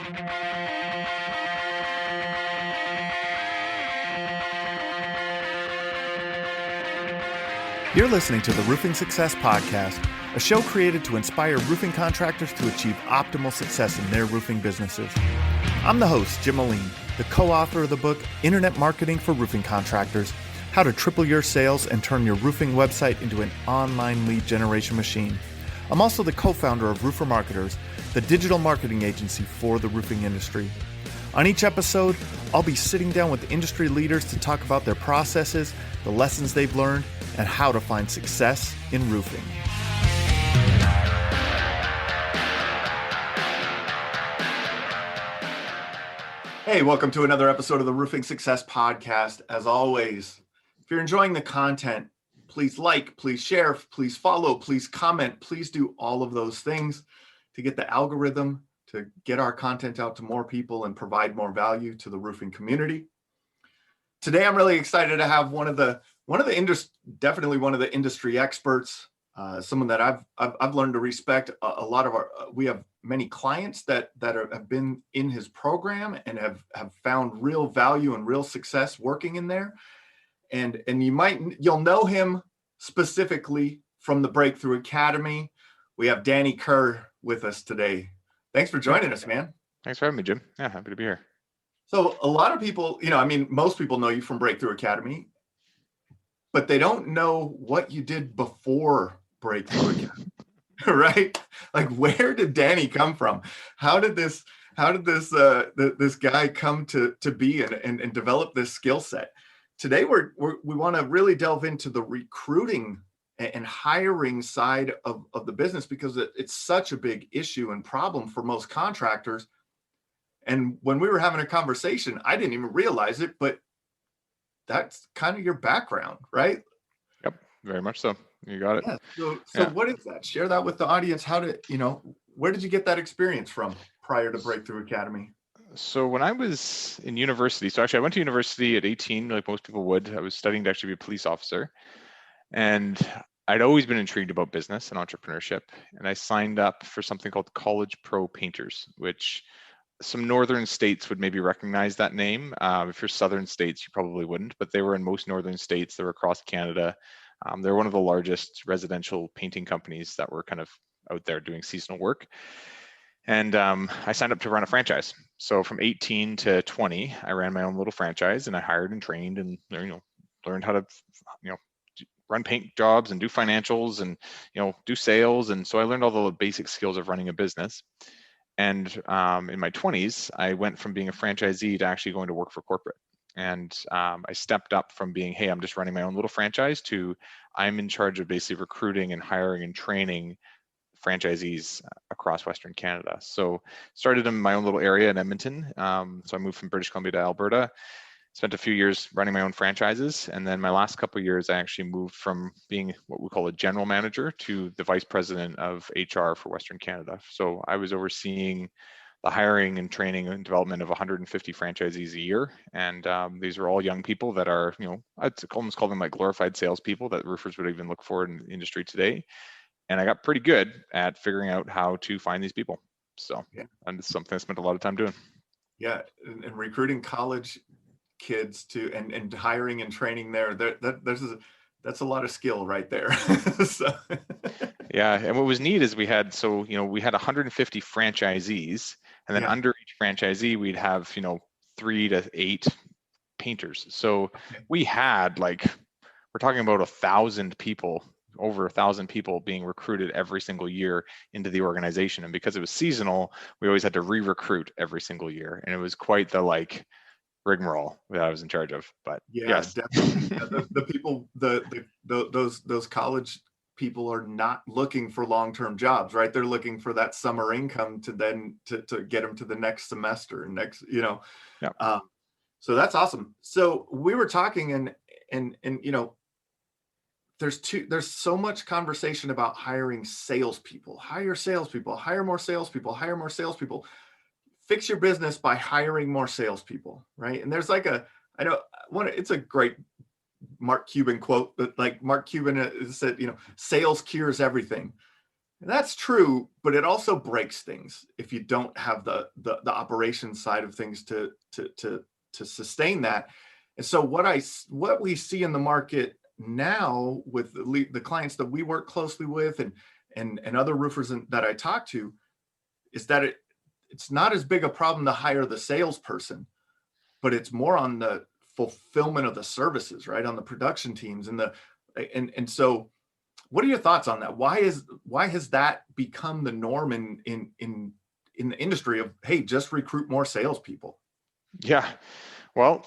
You're listening to the Roofing Success Podcast, a show created to inspire roofing contractors to achieve optimal success in their roofing businesses. I'm the host, Jim Moline, the co-author of the book, Internet Marketing for Roofing Contractors, How to Triple Your Sales and Turn Your Roofing Website into an Online Lead Generation Machine. I'm also the co-founder of Roofer Marketers, the digital marketing agency for the roofing industry. On each episode, I'll be sitting down with industry leaders to talk about their processes, the lessons they've learned, and how to find success in roofing. Hey, welcome to another episode of the Roofing Success Podcast. As always, if you're enjoying the content, please like, please share, please follow, please comment, please do all of those things to get the algorithm to get our content out to more people and provide more value to the roofing community. Today, I'm really excited to have definitely one of the industry experts, someone that I've learned to respect. A lot of we have many clients that have been in his program and have found real value and real success working in there. And you'll know him specifically from the Breakthrough Academy. We have Danny Kerr with us today. Thanks for joining us, man. Thanks for having me, Jim. Yeah, happy to be here. So a lot of people, most people know you from Breakthrough Academy, but they don't know what you did before Breakthrough Academy, right? Like, where did Danny come from? How did this guy come to be and develop this skill set? Today, we want to really delve into the recruiting and hiring side of the business, because it's such a big issue and problem for most contractors. And when we were having a conversation, I didn't even realize it, but that's kind of your background, right? Yep, very much so. You got it. Yeah. So what is that? Share that with the audience. Where did you get that experience from prior to Breakthrough Academy? So when I was in university, I went to university at 18, like most people would. I was studying to actually be a police officer. And I'd always been intrigued about business and entrepreneurship. And I signed up for something called College Pro Painters, which some northern states would maybe recognize that name. If you're southern states, you probably wouldn't, but they were in most northern states. They were across Canada. They're one of the largest residential painting companies that were kind of out there doing seasonal work. And I signed up to run a franchise. So from 18 to 20, I ran my own little franchise, and I hired and trained and learned how to run paint jobs and do financials and do sales. And so I learned all the basic skills of running a business. And in my 20s, I went from being a franchisee to actually going to work for corporate. And I stepped up from being, hey, I'm just running my own little franchise, to I'm in charge of basically recruiting and hiring and training franchisees across Western Canada. So started in my own little area in Edmonton. So I moved from British Columbia to Alberta, spent a few years running my own franchises. And then my last couple of years, I actually moved from being what we call a general manager to the vice president of HR for Western Canada. So I was overseeing the hiring and training and development of 150 franchisees a year. And these are all young people that are, I'd almost call them like glorified salespeople that roofers would even look for in the industry today. And I got pretty good at figuring out how to find these people. So, and it's something I spent a lot of time doing. Yeah, and recruiting college kids and hiring and training that's a lot of skill right there. So. Yeah, and what was neat is we had 150 franchisees, and then under each franchisee we'd have 3 to 8 painters. So we had we're talking about 1,000 people, over 1,000 people being recruited every single year into the organization. And because it was seasonal, we always had to re-recruit every single year, and it was quite the rigmarole that I was in charge of. But yes, definitely. The people, those college people are not looking for long-term jobs, right? They're looking for that summer income to get them to the next semester and so that's awesome. So we were talking and there's so much conversation about hiring salespeople. Hire salespeople, hire more salespeople, hire more salespeople. Fix your business by hiring more salespeople, right? And there's it's a great Mark Cuban quote, but Mark Cuban said, sales cures everything. That's true, but it also breaks things if you don't have the operations side of things to sustain that. And so what we see in the market now with the clients that we work closely with and other roofers that I talk to is that it's not as big a problem to hire the salesperson, but it's more on the fulfillment of the services, right? On the production teams and so what are your thoughts on that? Why has that become the norm in the industry of, hey, just recruit more salespeople? Yeah. Well,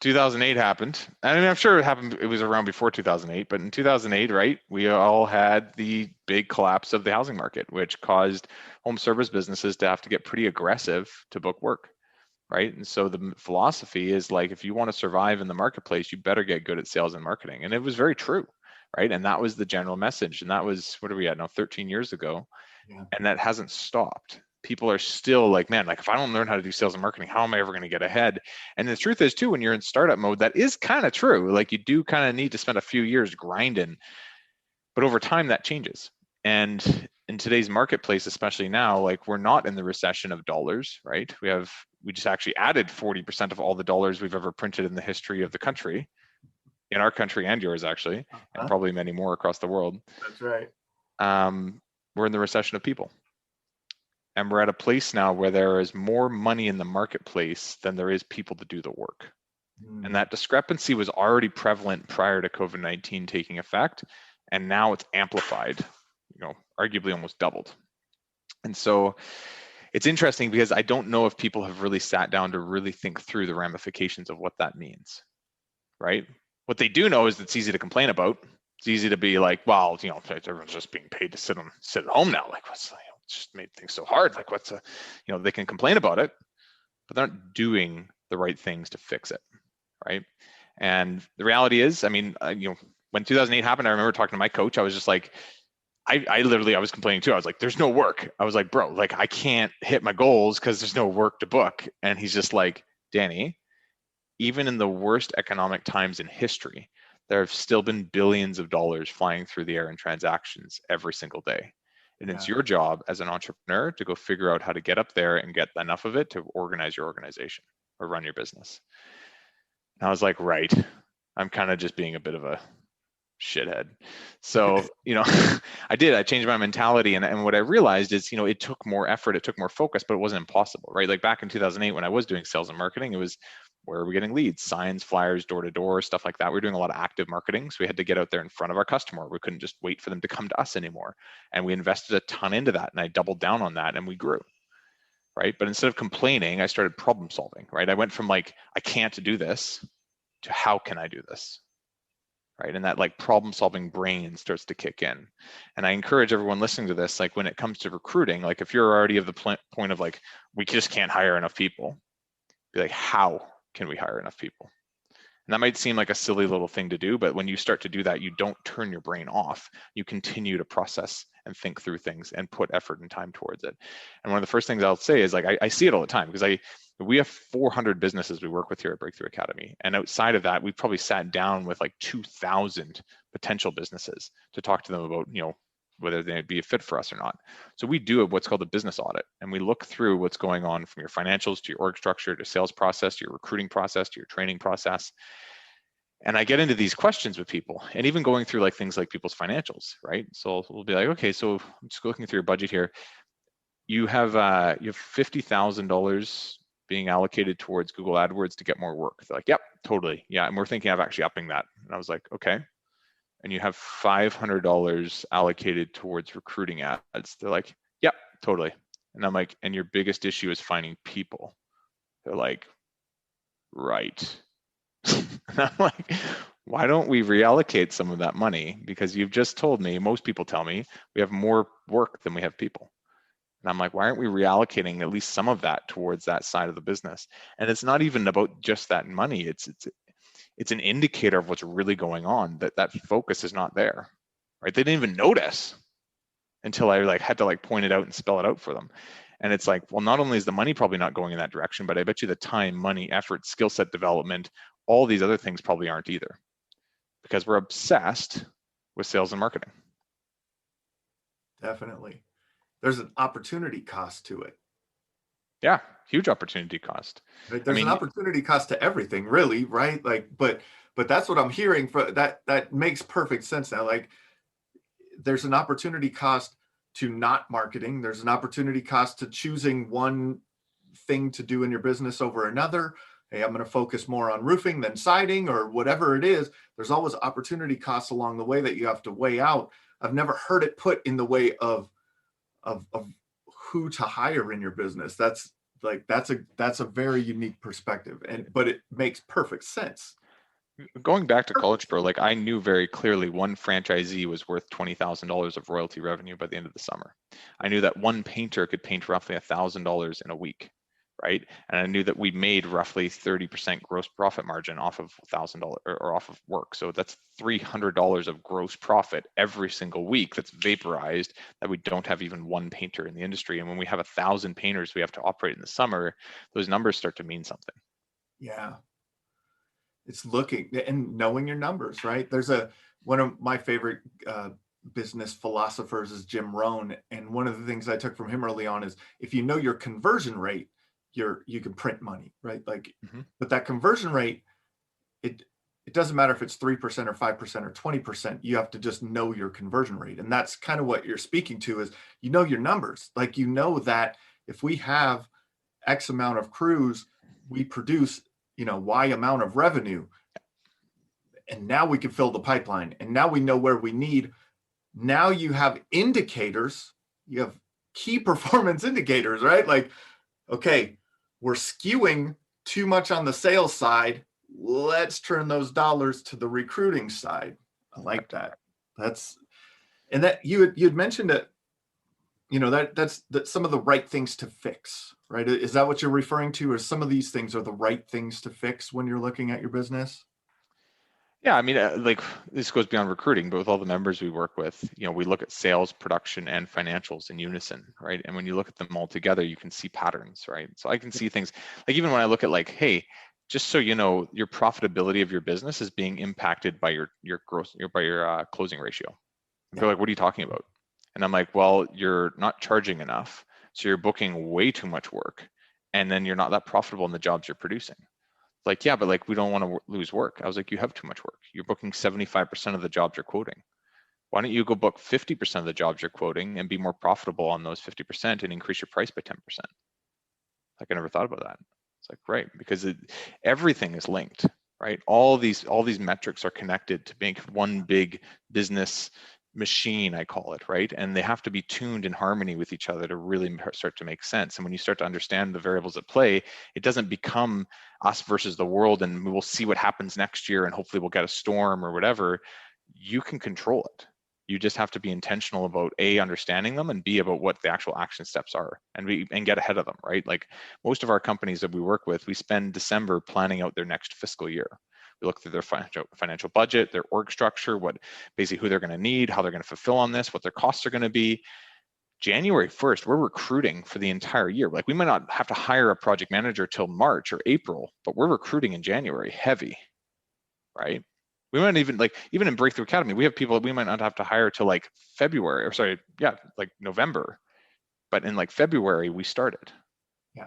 2008 happened. I mean, I'm sure it happened. It was around before 2008, but in 2008, right, we all had the big collapse of the housing market, which caused home service businesses to have to get pretty aggressive to book work, right? And so the philosophy is like, if you want to survive in the marketplace, you better get good at sales and marketing. And it was very true, right? And that was the general message. And that was, what are we at now, 13 years ago? Yeah. And that hasn't stopped. People are still like, man, like if I don't learn how to do sales and marketing, how am I ever going to get ahead? And the truth is too, when you're in startup mode, that is kind of true. Like you do kind of need to spend a few years grinding, but over time that changes. And in today's marketplace, especially now, like we're not in the recession of dollars, right? We just actually added 40% of all the dollars we've ever printed in the history of the country, in our country and yours actually, and probably many more across the world. That's right. We're in the recession of people. And we're at a place now where there is more money in the marketplace than there is people to do the work. And that discrepancy was already prevalent prior to COVID-19 taking effect. And now it's amplified, arguably almost doubled. And so it's interesting because I don't know if people have really sat down to really think through the ramifications of what that means, right? What they do know is it's easy to complain about. It's easy to be like, well, everyone's just being paid to sit at home now. Like, what's just made things so hard. Like, they can complain about it, but they're not doing the right things to fix it, right? And the reality is, I mean, when 2008 happened, I remember talking to my coach. I was just like, I was complaining too. I was like, there's no work. I was like, bro, like I can't hit my goals because there's no work to book. And he's just like, Danny, even in the worst economic times in history, there have still been billions of dollars flying through the air in transactions every single day. And it's your job as an entrepreneur to go figure out how to get up there and get enough of it to organize your organization or run your business. And I was like, right, I'm kind of just being a bit of a shithead. So, I changed my mentality. And what I realized is, it took more effort, it took more focus, but it wasn't impossible, right? Like back in 2008, when I was doing sales and marketing, it was, where are we getting leads? Signs, flyers, door to door, stuff like that. We were doing a lot of active marketing. So we had to get out there in front of our customer. We couldn't just wait for them to come to us anymore. And we invested a ton into that. And I doubled down on that and we grew, right? But instead of complaining, I started problem solving, right? I went from like, I can't do this to how can I do this? Right. And that like problem solving brain starts to kick in. And I encourage everyone listening to this, like when it comes to recruiting, like if you're already of the point of like, we just can't hire enough people, be like, how can we hire enough people? And that might seem like a silly little thing to do, but when you start to do that, you don't turn your brain off. You continue to process and think through things and put effort and time towards it. And one of the first things I'll say is like, I see it all the time because we have 400 businesses we work with here at Breakthrough Academy. And outside of that, we've probably sat down with like 2,000 potential businesses to talk to them about, whether they'd be a fit for us or not. So we do what's called a business audit, and we look through what's going on from your financials to your org structure, to sales process, to your recruiting process, to your training process. And I get into these questions with people, and even going through like things like people's financials, right? So we'll be like, okay, so I'm just looking through your budget here. You have $50,000 being allocated towards Google AdWords to get more work. They're like, yep, totally. Yeah, and we're thinking of actually upping that. And I was like, okay. And you have $500 allocated towards recruiting ads. They're like, yep, totally. And I'm like, and your biggest issue is finding people. They're like, right. And I'm like, why don't we reallocate some of that money? Because you've just told me, most people tell me, we have more work than we have people. And I'm like, why aren't we reallocating at least some of that towards that side of the business? And it's not even about just that money. It's an indicator of what's really going on, that focus is not there, right? They didn't even notice until I like had to like point it out and spell it out for them. And it's like, well, not only is the money probably not going in that direction, but I bet you the time, money, effort, skill set development, all these other things probably aren't either, because we're obsessed with sales and marketing. Definitely. There's an opportunity cost to it. Yeah, huge opportunity cost. Right? I There's an mean, opportunity cost to everything, really, right? Like, but that's what I'm hearing. For that makes perfect sense now. Like, there's an opportunity cost to not marketing. There's an opportunity cost to choosing one thing to do in your business over another. Hey, I'm going to focus more on roofing than siding or whatever it is. There's always opportunity costs along the way that you have to weigh out. I've never heard it put in the way of who to hire in your business. That's a very unique perspective, but it makes perfect sense. going back to college pro, like I knew very clearly one franchisee was worth $20,000 of royalty revenue by the end of the summer. I knew that one painter could paint roughly $1,000 in a week, right? And I knew that we made roughly 30% gross profit margin off of $1,000 or off of work. So that's $300 of gross profit every single week that's vaporized, that we don't have even one painter in the industry. And when we have 1,000 painters we have to operate in the summer, those numbers start to mean something. Yeah. It's looking and knowing your numbers, right? One of my favorite business philosophers is Jim Rohn, and one of the things I took from him early on is if you know your conversion rate, you can print money, right? Like, but that conversion rate, it doesn't matter if it's 3% or 5% or 20%. You have to just know your conversion rate, and that's kind of what you're speaking to is your numbers. Like, that if we have X amount of crews, we produce Y amount of revenue, and now we can fill the pipeline, and now we know where we need. Now you have indicators, you have key performance indicators, right? Like, okay, we're skewing too much on the sales side, let's turn those dollars to the recruiting side. I like that. And that you'd mentioned it, that's some of the right things to fix, right? Is that what you're referring to? Or some of these things are the right things to fix when you're looking at your business? Yeah, I mean, like this goes beyond recruiting, but with all the members we work with, we look at sales, production, and financials in unison, right? And when you look at them all together, you can see patterns, right? So I can see things like even when I look at like, hey, just so you know, your profitability of your business is being impacted by your closing ratio. And they're like, what are you talking about? And I'm like, well, you're not charging enough, so you're booking way too much work, and then you're not that profitable in the jobs you're producing. Like, yeah, but like we don't want to lose work. I was like, you have too much work. You're booking 75% of the jobs you're quoting. Why don't you go book 50% of the jobs you're quoting and be more profitable on those 50% and increase your price by 10%? Like I never thought about that. It's like, right, because everything is linked, right? All these metrics are connected to make one big business machine, I call it, right? And they have to be tuned in harmony with each other to really start to make sense. And when you start to understand the variables at play, it doesn't become us versus the world and we'll see what happens next year and hopefully we'll get a storm or whatever. You can control it. You just have to be intentional about A, understanding them, and B, about what the actual action steps are and get ahead of them, right? Like most of our companies that we work with, we spend December planning out their next fiscal year. We look through their financial budget, their org structure, what basically who they're going to need, how they're going to fulfill on this, what their costs are going to be. January 1st, we're recruiting for the entire year. Like we might not have to hire a project manager till March or April, but we're recruiting in January heavy, right? We might even in Breakthrough Academy, we have people that we might not have to hire till like February, or sorry, yeah, like November. But in like February, we started. Yeah.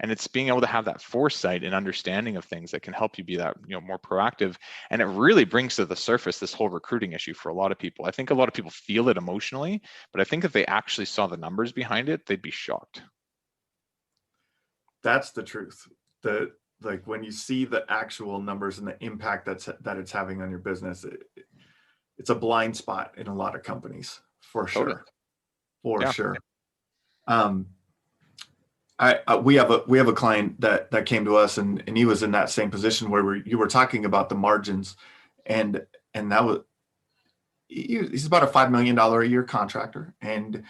And it's being able to have that foresight and understanding of things that can help you be that, more proactive. And it really brings to the surface this whole recruiting issue for a lot of people. I think a lot of people feel it emotionally, but I think if they actually saw the numbers behind it, they'd be shocked. That's the truth. Like when you see the actual numbers and the impact that it's having on your business, it's a blind spot in a lot of companies for Totally. sure. For Yeah. sure. We have a client that came to us and he was in that same position where you were talking about the margins, and that was he's about a $5 million a year contractor and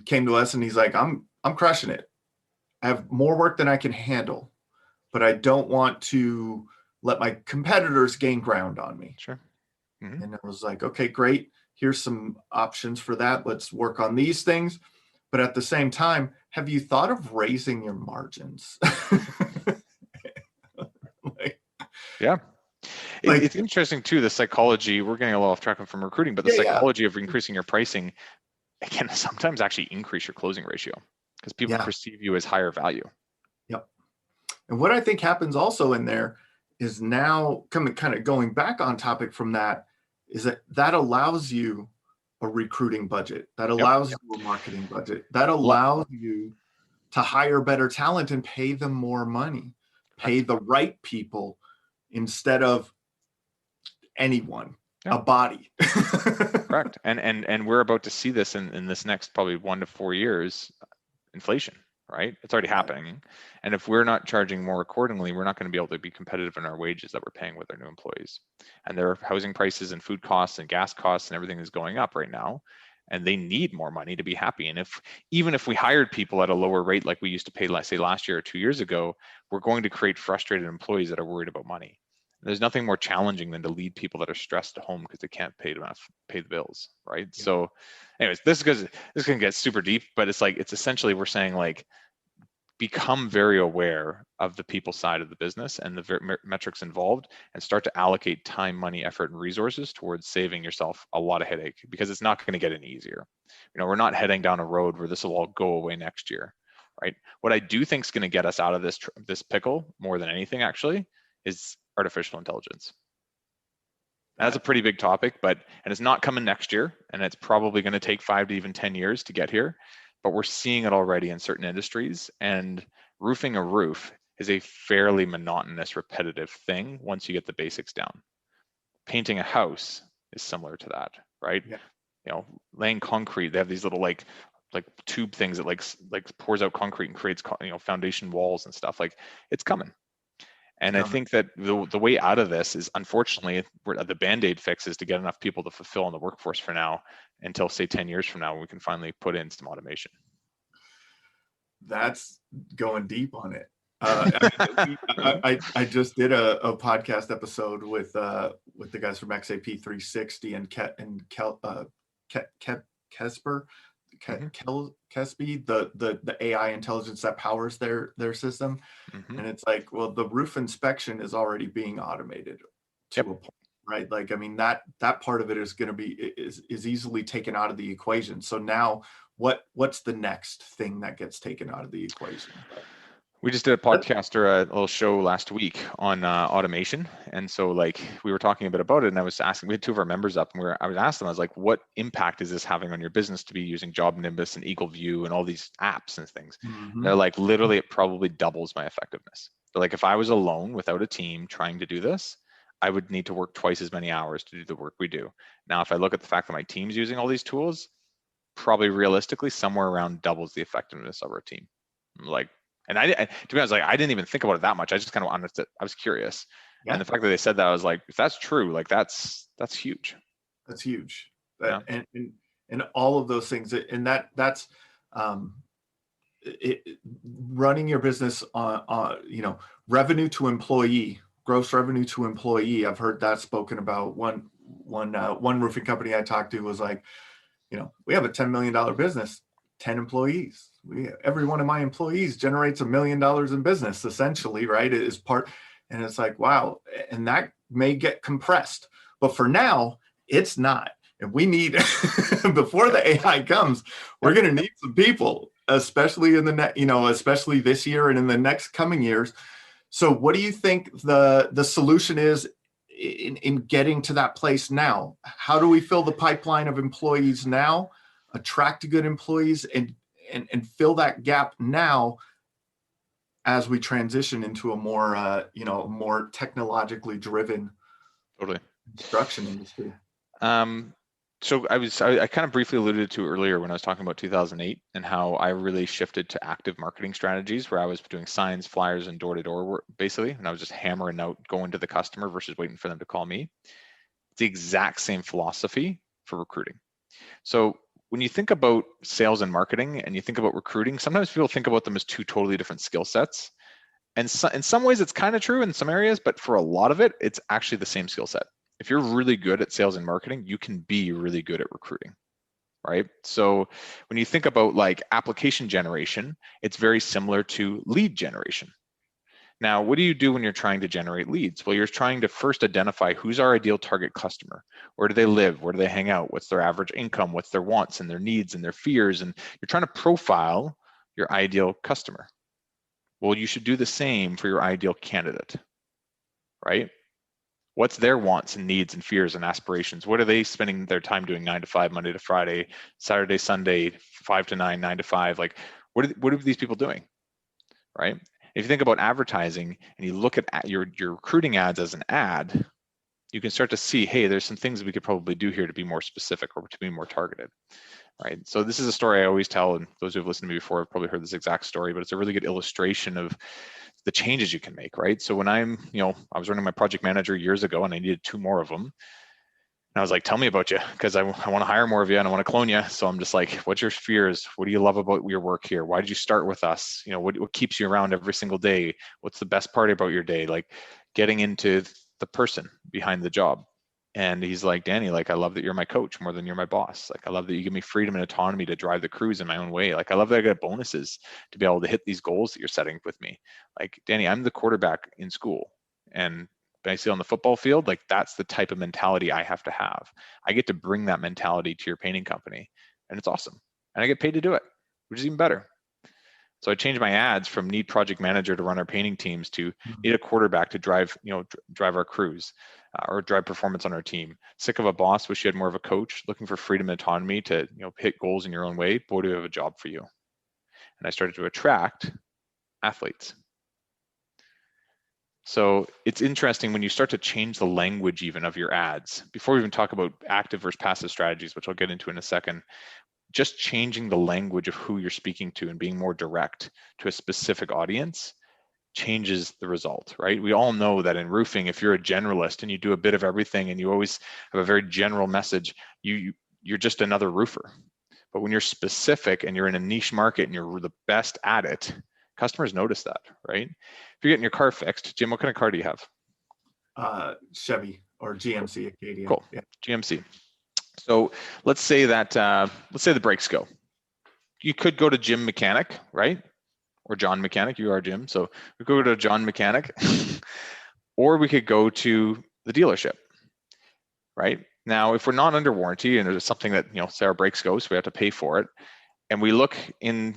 came to us and he's like, I'm crushing it. I have more work than I can handle, but I don't want to let my competitors gain ground on me. Sure. Mm-hmm. And I was like, okay, great. Here's some options for that. Let's work on these things. But at the same time, have you thought of raising your margins? Yeah. It's interesting too, the psychology, we're getting a little off track from recruiting, but the psychology of increasing your pricing it can sometimes actually increase your closing ratio because people Yeah. perceive you as higher value. Yep. And what I think happens also in there is now kind of going back on topic from that is that allows you a recruiting budget, that Yep. allows you a marketing budget, that allows you to hire better talent and pay them more money, pay the right people instead of anyone, a body. Correct. And we're about to see this in this next probably 1 to 4 years, inflation, right? It's already happening. And if we're not charging more accordingly, we're not going to be able to be competitive in our wages that we're paying with our new employees. And their housing prices and food costs and gas costs and everything is going up right now. And they need more money to be happy. And even if we hired people at a lower rate like we used to pay, let's say last year or 2 years ago, we're going to create frustrated employees that are worried about money. There's nothing more challenging than to lead people that are stressed at home because they can't pay the bills, right? Yeah. So anyways, this can get super deep, but it's essentially we're saying like, become very aware of the people side of the business and the metrics involved, and start to allocate time, money, effort, and resources towards saving yourself a lot of headache, because it's not going to get any easier. We're not heading down a road where this will all go away next year, right? What I do think is going to get us out of this pickle more than anything actually is artificial intelligence. That's a pretty big topic, and it's not coming next year, and it's probably going to take 5 to even 10 years to get here. But we're seeing it already in certain industries, and roofing a roof is a fairly monotonous, repetitive thing once you get the basics down. Painting a house is similar to that, right? Yeah. Laying concrete, they have these little like tube things that like pours out concrete and creates foundation walls and stuff. Like, it's coming. And I think that the way out of this is, unfortunately, the Band-Aid fix is to get enough people to fulfill in the workforce for now until, say, 10 years from now, when we can finally put in some automation. That's going deep on it. I just did a podcast episode with the guys from XAP 360 and Kesper. Kesby, the AI intelligence that powers their system. And it's like, well, the roof inspection is already being automated to a point, right? Like, I mean, that part of it is going to be is easily taken out of the equation. So now what's the next thing that gets taken out of the equation? We just did a podcast or a little show last week on automation. And so like we were talking a bit about it, and I was asking, we had 2 of our members up, and I was asking them, I was like, what impact is this having on your business to be using Job Nimbus and Eagle View and all these apps and things? And they're like, literally, it probably doubles my effectiveness. They're like, if I was alone without a team trying to do this, I would need to work twice as many hours to do the work we do. Now, if I look at the fact that my team's using all these tools, probably realistically somewhere around doubles the effectiveness of our team. Like, and to be honest, like, I didn't even think about it that much. I just kind of I was curious. Yeah. And the fact that they said that, I was like, if that's true, like that's huge. That's huge. And all of those things, and that's running your business on revenue to employee, gross revenue to employee. I've heard that spoken about. One roofing company I talked to was like, we have a $10 million business, 10 employees. Every one of my employees generates $1 million in business, essentially, right? It is part, and it's like, wow. And that may get compressed, but for now, it's not. And we need, before the AI comes, we're going to need some people, especially in especially this year and in the next coming years. So what do you think the solution is in getting to that place now? How do we fill the pipeline of employees now, attract good employees, and fill that gap now as we transition into a more more technologically driven construction industry? So I kind of briefly alluded to earlier when I was talking about 2008 and how I really shifted to active marketing strategies, where I was doing signs, flyers, and door-to-door work, basically, and I was just hammering out going to the customer versus waiting for them to call me. It's the exact same philosophy for recruiting. So when you think about sales and marketing and you think about recruiting, sometimes people think about them as 2 totally different skill sets. And so, in some ways, it's kind of true in some areas, but for a lot of it, it's actually the same skill set. If you're really good at sales and marketing, you can be really good at recruiting, right? So when you think about like application generation, it's very similar to lead generation. Now, what do you do when you're trying to generate leads? Well, you're trying to first identify who's our ideal target customer. Where do they live? Where do they hang out? What's their average income? What's their wants and their needs and their fears? And you're trying to profile your ideal customer. Well, you should do the same for your ideal candidate, right? What's their wants and needs and fears and aspirations? What are they spending their time doing 9 to 5, Monday to Friday, Saturday, Sunday, 5 to 9, 9 to 5? Like, what are these people doing, right? If you think about advertising and you look at your recruiting ads as an ad, you can start to see, hey, there's some things we could probably do here to be more specific or to be more targeted, right? So this is a story I always tell, and those who have listened to me before have probably heard this exact story, but it's a really good illustration of the changes you can make, right? So when I was running my project manager years ago and I needed 2 more of them. And I was like, tell me about you, because I want to hire more of you and I want to clone you. So I'm just like, what's your fears? What do you love about your work here? Why did you start with us? What keeps you around every single day? What's the best part about your day? Like getting into the person behind the job. And he's like, Danny, like, I love that you're my coach more than you're my boss. Like, I love that you give me freedom and autonomy to drive the crews in my own way. Like, I love that I get bonuses to be able to hit these goals that you're setting with me. Like, Danny, I'm the quarterback in school. And I see on the football field, like that's the type of mentality I have to have. I get to bring that mentality to your painting company, and it's awesome. And I get paid to do it, which is even better. So I changed my ads from need project manager to run our painting teams to need a quarterback to drive our crews or drive performance on our team. Sick of a boss, wish you had more of a coach, looking for freedom and autonomy to hit goals in your own way. Boy, do we have a job for you. And I started to attract athletes. So it's interesting when you start to change the language even of your ads. Before we even talk about active versus passive strategies, which I'll get into in a second, just changing the language of who you're speaking to and being more direct to a specific audience changes the result, right? We all know that in roofing, if you're a generalist and you do a bit of everything and you always have a very general message, you're just another roofer. But when you're specific and you're in a niche market and you're the best at it, customers notice that, right? If you're getting your car fixed, Jim, what kind of car do you have? Chevy or GMC Acadia. Cool. Yeah. GMC. So let's say the brakes go. You could go to Jim Mechanic, right? Or John Mechanic. You are Jim. So we could go to John Mechanic, or we could go to the dealership, right? Now, if we're not under warranty and there's something that, say our brakes go, so we have to pay for it, and we look in,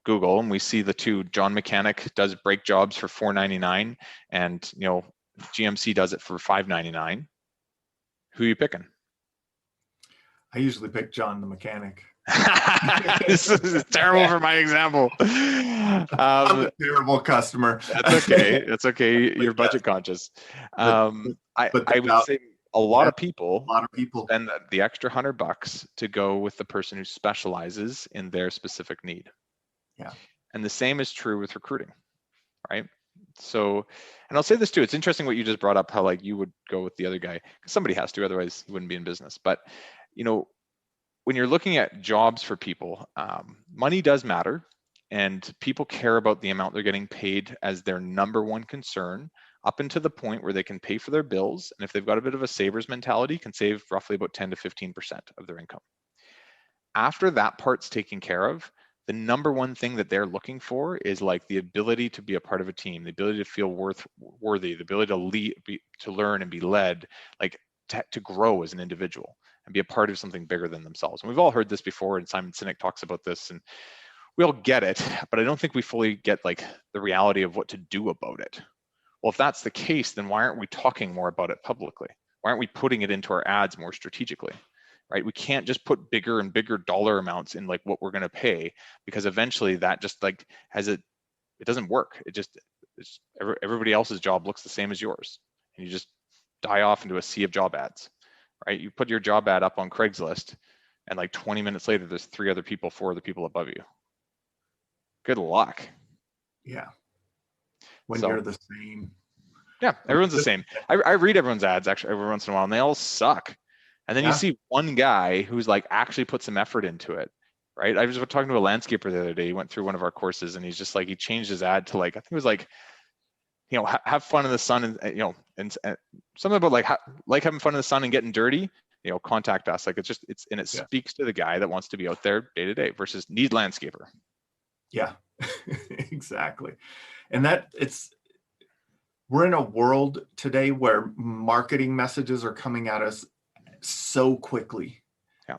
Google and we see the two, John Mechanic does brake jobs for $4.99 and, GMC does it for $5.99. Who are you picking? I usually pick John the mechanic. This is terrible for my example. I'm a terrible customer. That's okay. That's okay. You're budget conscious. I would say a lot of people spend the extra $100 to go with the person who specializes in their specific need. Yeah. And the same is true with recruiting, right? So, and I'll say this too, it's interesting what you just brought up, how like you would go with the other guy, because somebody has to, otherwise you wouldn't be in business. But, when you're looking at jobs for people, money does matter, and people care about the amount they're getting paid as their number one concern, up until the point where they can pay for their bills. And if they've got a bit of a saver's mentality, can save roughly about 10 to 15% of their income. After that part's taken care of, the number one thing that they're looking for is like the ability to be a part of a team, the ability to feel worthy, the ability to lead, to learn and be led, like to grow as an individual and be a part of something bigger than themselves. And we've all heard this before, and Simon Sinek talks about this, and we all get it, but I don't think we fully get like the reality of what to do about it. Well, if that's the case, then why aren't we talking more about it publicly? Why aren't we putting it into our ads more strategically? Right? We can't just put bigger and bigger dollar amounts in like what we're going to pay, because eventually that just like it doesn't work. Everybody else's job looks the same as yours, and you just die off into a sea of job ads, right? You put your job ad up on Craigslist, and like 20 minutes later, there's 4 other people above you. Good luck. Yeah. When you're the same. Yeah, everyone's the same. I read everyone's ads actually every once in a while, and they all suck. And then you see one guy who's like actually put some effort into it, right? I was talking to a landscaper the other day. He went through one of our courses, and he's just like, he changed his ad to like, I think it was like, have fun in the sun, and and something about like having fun in the sun and getting dirty. Contact us. Like it speaks to the guy that wants to be out there day to day versus need landscaper. Yeah, exactly. And that we're in a world today where marketing messages are coming at us so quickly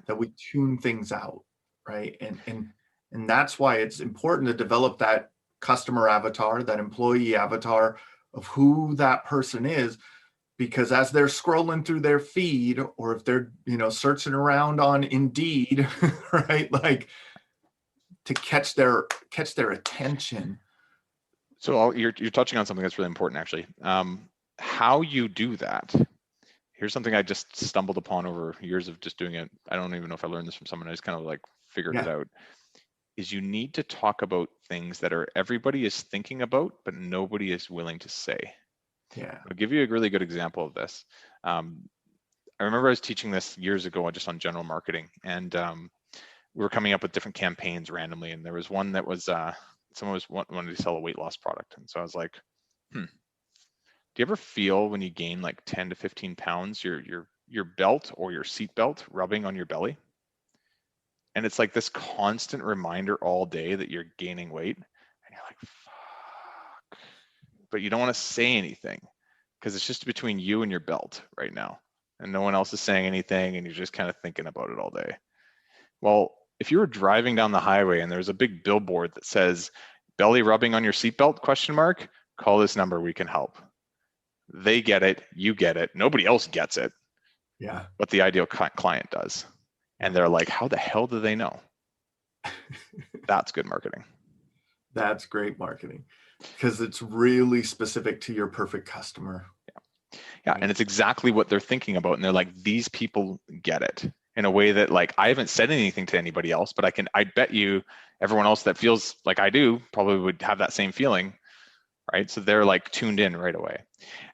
that we tune things out, right? And that's why it's important to develop that customer avatar, that employee avatar of who that person is, because as they're scrolling through their feed, or if they're, searching around on Indeed, right, like, to catch their attention. So you're touching on something that's really important, actually. How you do that. Here's something I just stumbled upon over years of just doing it. I don't even know if I learned this from someone. I just kind of like figured it out. Is you need to talk about things that everybody is thinking about, but nobody is willing to say. Yeah. I'll give you a really good example of this. I remember I was teaching this years ago just on general marketing, and we were coming up with different campaigns randomly. And there was one that was someone wanted to sell a weight loss product, and so I was like, do you ever feel when you gain like 10 to 15 pounds, your belt or your seat belt rubbing on your belly? And it's like this constant reminder all day that you're gaining weight, and you're like, fuck. But you don't want to say anything because it's just between you and your belt right now, and no one else is saying anything, and you're just kind of thinking about it all day. Well, if you were driving down the highway and there's a big billboard that says belly rubbing on your seatbelt, ? Call this number, we can help. They get it, you get it, nobody else gets it. Yeah. But the ideal client does. And they're like, how the hell do they know? That's good marketing. That's great marketing, because it's really specific to your perfect customer. Yeah, and it's exactly what they're thinking about. And they're like, these people get it in a way that, like, I haven't said anything to anybody else, but I bet you everyone else that feels like I do probably would have that same feeling, right? So they're like tuned in right away.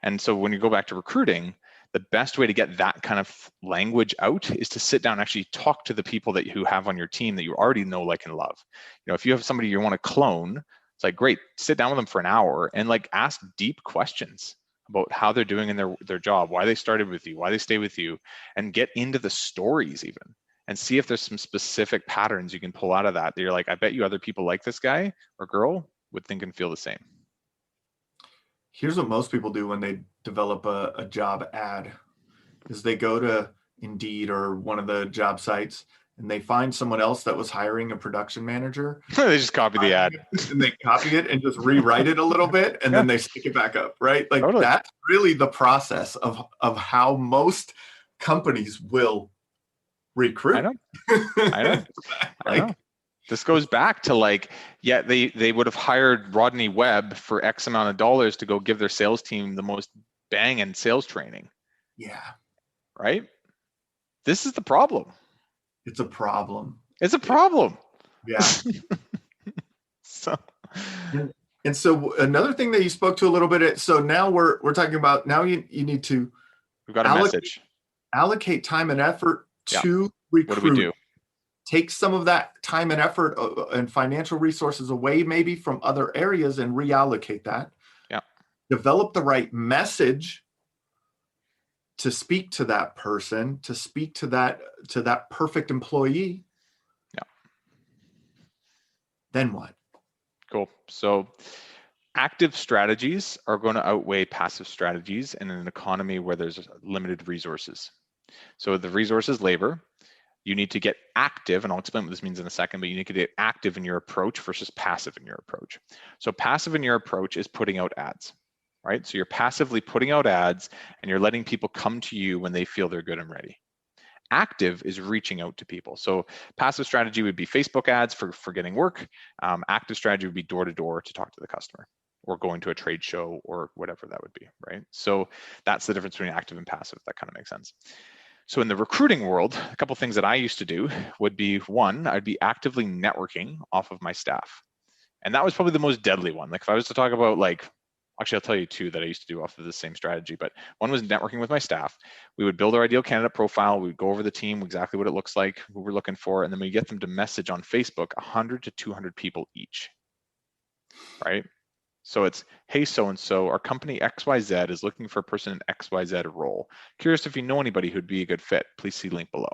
And so when you go back to recruiting, the best way to get that kind of language out is to sit down and actually talk to the people that you have on your team that you already know, like, and love. If you have somebody you want to clone, it's like, great, sit down with them for an hour and like ask deep questions about how they're doing in their job, why they started with you, why they stay with you, and get into the stories even, and see if there's some specific patterns you can pull out of that you're like, I bet you other people like this guy or girl would think and feel the same. Here's what most people do when they develop a job ad, is they go to Indeed or one of the job sites and they find someone else that was hiring a production manager. They just copy the ad. And they copy it and just rewrite it a little bit, and then they stick it back up, right? Like, totally. That's really the process of how most companies will recruit. I know. I know. This goes back to like, yeah, they would have hired Rodney Webb for X amount of dollars to go give their sales team the most banging sales training. Yeah. Right? This is the problem. It's a problem. It's a problem. Yeah. So. And so another thing that you spoke to a little bit, so now we're talking about, now you need to. We've got a message. Allocate time and effort to recruit. What do we do? Take some of that time and effort and financial resources away maybe from other areas and reallocate that. Yeah. Develop the right message to speak to that person, to speak to that perfect employee. Yeah. Then what? Cool. So active strategies are going to outweigh passive strategies in an economy where there's limited resources. So the resource is labor. You need to get active, and I'll explain what this means in a second, but you need to get active in your approach versus passive in your approach. So passive in your approach is putting out ads, right? So you're passively putting out ads and you're letting people come to you when they feel they're good and ready. Active is reaching out to people. So passive strategy would be Facebook ads for getting work. Active strategy would be door-to-door to talk to the customer, or going to a trade show or whatever that would be, right? So that's the difference between active and passive. That kind of makes sense. So in the recruiting world, a couple of things that I used to do would be, one, I'd be actively networking off of my staff. And that was probably the most deadly one. Like if I was to talk about actually I'll tell you two that I used to do off of the same strategy, but one was networking with my staff. We would build our ideal candidate profile. We would go over the team, exactly what it looks like, who we're looking for, and then we get them to message on Facebook 100 to 200 people each, right? So it's, hey, so-and-so, our company XYZ is looking for a person in XYZ role. Curious if you know anybody who'd be a good fit, please see link below.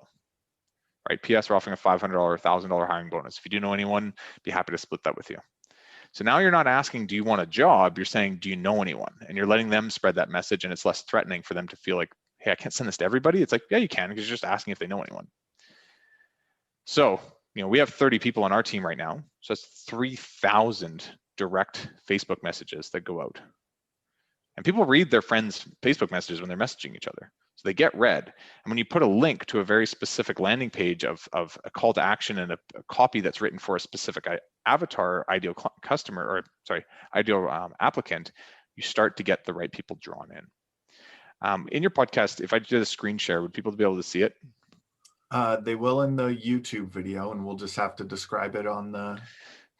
Right, PS, we're offering a $500, $1,000 hiring bonus. If you do know anyone, be happy to split that with you. So now you're not asking, do you want a job? You're saying, do you know anyone? And you're letting them spread that message, and it's less threatening for them to feel like, hey, I can't send this to everybody. It's like, yeah, you can, because you're just asking if they know anyone. So, we have 30 people on our team right now. So that's 3,000 direct Facebook messages that go out. And people read their friends' Facebook messages when they're messaging each other. So they get read. And when you put a link to a very specific landing page of a call to action and a copy that's written for a specific avatar, ideal customer, or sorry, ideal applicant, you start to get the right people drawn in. In your podcast, if I did a screen share, would people be able to see it? They will in the YouTube video, and we'll just have to describe it on the.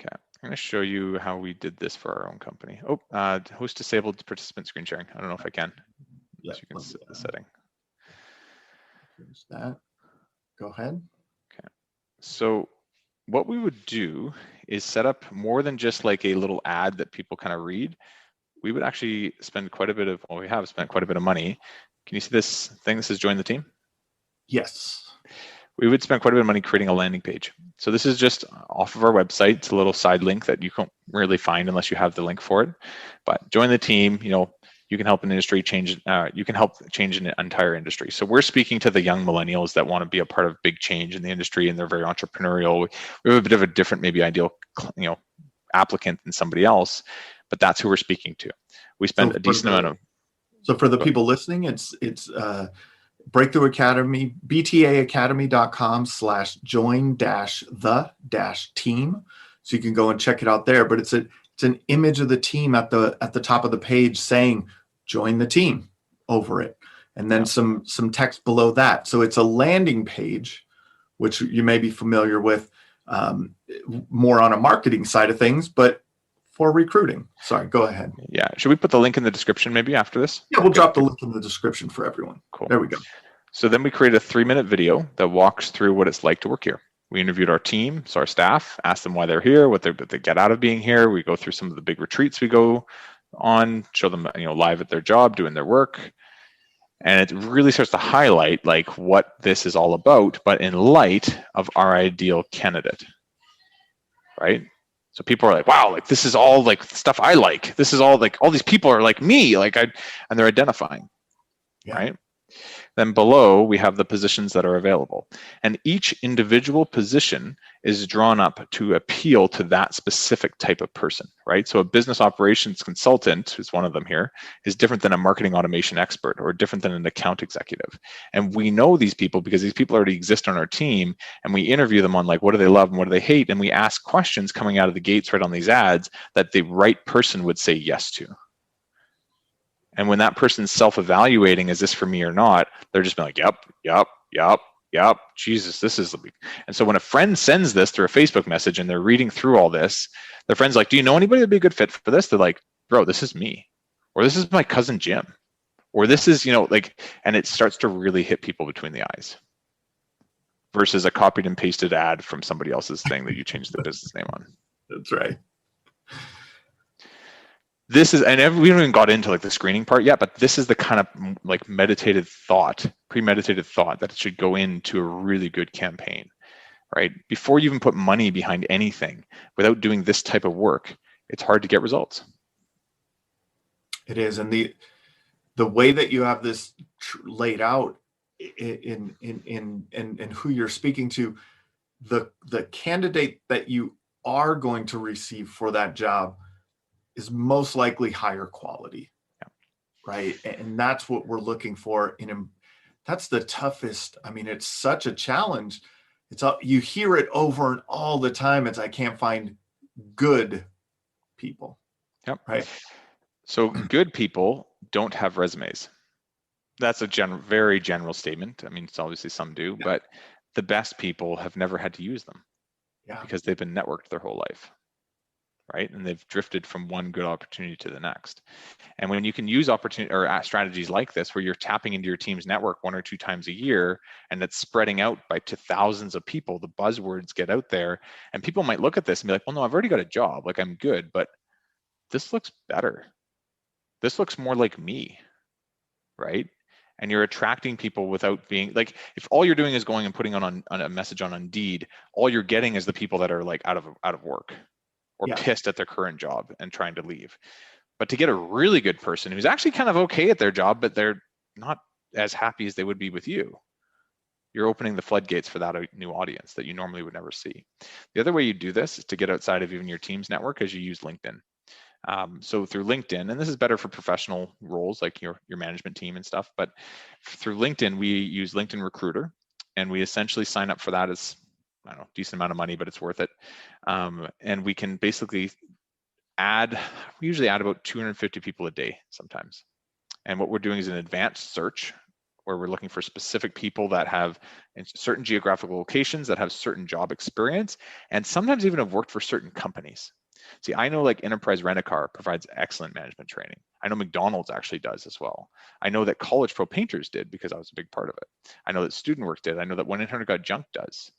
Okay, I'm going to show you how we did this for our own company. Oh, host disabled participant screen sharing. I don't know if I can. Yeah, you can set the setting. Here's that. Go ahead. Okay. So what we would do is set up more than just like a little ad that people kind of read. We would actually spend quite a bit of, we have spent quite a bit of money. Can you see this thing? This is join the team. Yes. We would spend quite a bit of money creating a landing page. So this is just off of our website. It's a little side link that you can't really find unless you have the link for it. But join the team, you can help an industry change, you can help change an entire industry. So we're speaking to the young millennials that want to be a part of big change in the industry, and they're very entrepreneurial. We have a bit of a different, maybe ideal, applicant than somebody else, but that's who we're speaking to. We spend a decent amount of. So for the people listening, it's Breakthrough Academy, btaacademy.com/join-the-team. So you can go and check it out there. But it's an image of the team at the top of the page saying join the team over it. And then some text below that. So it's a landing page, which you may be familiar with more on a marketing side of things, but for recruiting. Sorry, go ahead. Yeah. Should we put the link in the description maybe after this? Yeah, we'll drop the link in the description for everyone. Cool. There we go. So then we created a 3-minute video that walks through what it's like to work here. We interviewed our team, so our staff, asked them why they're here, what they get out of being here. We go through some of the big retreats we go on, show them live at their job, doing their work. And it really starts to highlight like what this is all about, but in light of our ideal candidate, right? So people are like, wow, like this is all like stuff I like. This is all like, all these people are like me, and they're identifying, right? Then below, we have the positions that are available. And each individual position is drawn up to appeal to that specific type of person, right? So a business operations consultant, who's one of them here, is different than a marketing automation expert or different than an account executive. And we know these people because these people already exist on our team, and we interview them on like, what do they love and what do they hate? And we ask questions coming out of the gates right on these ads that the right person would say yes to. And when that person's self-evaluating, is this for me or not? They're just being like, yep. Jesus, this is. And so when a friend sends this through a Facebook message and they're reading through all this, their friend's like, do you know anybody that'd be a good fit for this? They're like, bro, this is me. Or this is my cousin Jim. Or this is, and it starts to really hit people between the eyes. Versus a copied and pasted ad from somebody else's thing that you changed the business name on. That's right. This is, and we haven't even got into like the screening part yet, but this is the kind of like premeditated thought that should go into a really good campaign, right? Before you even put money behind anything, without doing this type of work, it's hard to get results. It is, and the way that you have this laid out in who you're speaking to, the candidate that you are going to receive for that job is most likely higher quality, right? And that's what we're looking for. That's the toughest. I mean, it's such a challenge. You hear it over and all the time. I can't find good people. Yep. Right. So good people don't have resumes. That's a very general statement. I mean, it's obviously some do, but the best people have never had to use them because they've been networked their whole life. Right? And they've drifted from one good opportunity to the next. And when you can use opportunity or strategies like this, where you're tapping into your team's network 1 or 2 times a year, and it's spreading out to thousands of people, the buzzwords get out there, and people might look at this and be like, well, no, I've already got a job. Like, I'm good, but this looks better. This looks more like me, right? And you're attracting people without being like, if all you're doing is going and putting on a message on Indeed, all you're getting is the people that are like out of work, or Yeah. pissed at their current job and trying to leave. But to get a really good person who's actually kind of okay at their job, but they're not as happy as they would be with you, you're opening the floodgates for that new audience that you normally would never see. The other way you do this is to get outside of even your team's network, as you use LinkedIn. So through LinkedIn, and this is better for professional roles like your management team and stuff, but through LinkedIn, we use LinkedIn Recruiter, and we essentially sign up for that as, I don't know, decent amount of money, but it's worth it. And we can basically we usually add about 250 people a day sometimes. And what we're doing is an advanced search where we're looking for specific people that have in certain geographical locations, that have certain job experience, and sometimes even have worked for certain companies. See, I know like Enterprise Rent-A-Car provides excellent management training. I know McDonald's actually does as well. I know that College Pro Painters did because I was a big part of it. I know that Student Work did. I know that 1-800-GOT-JUNK does.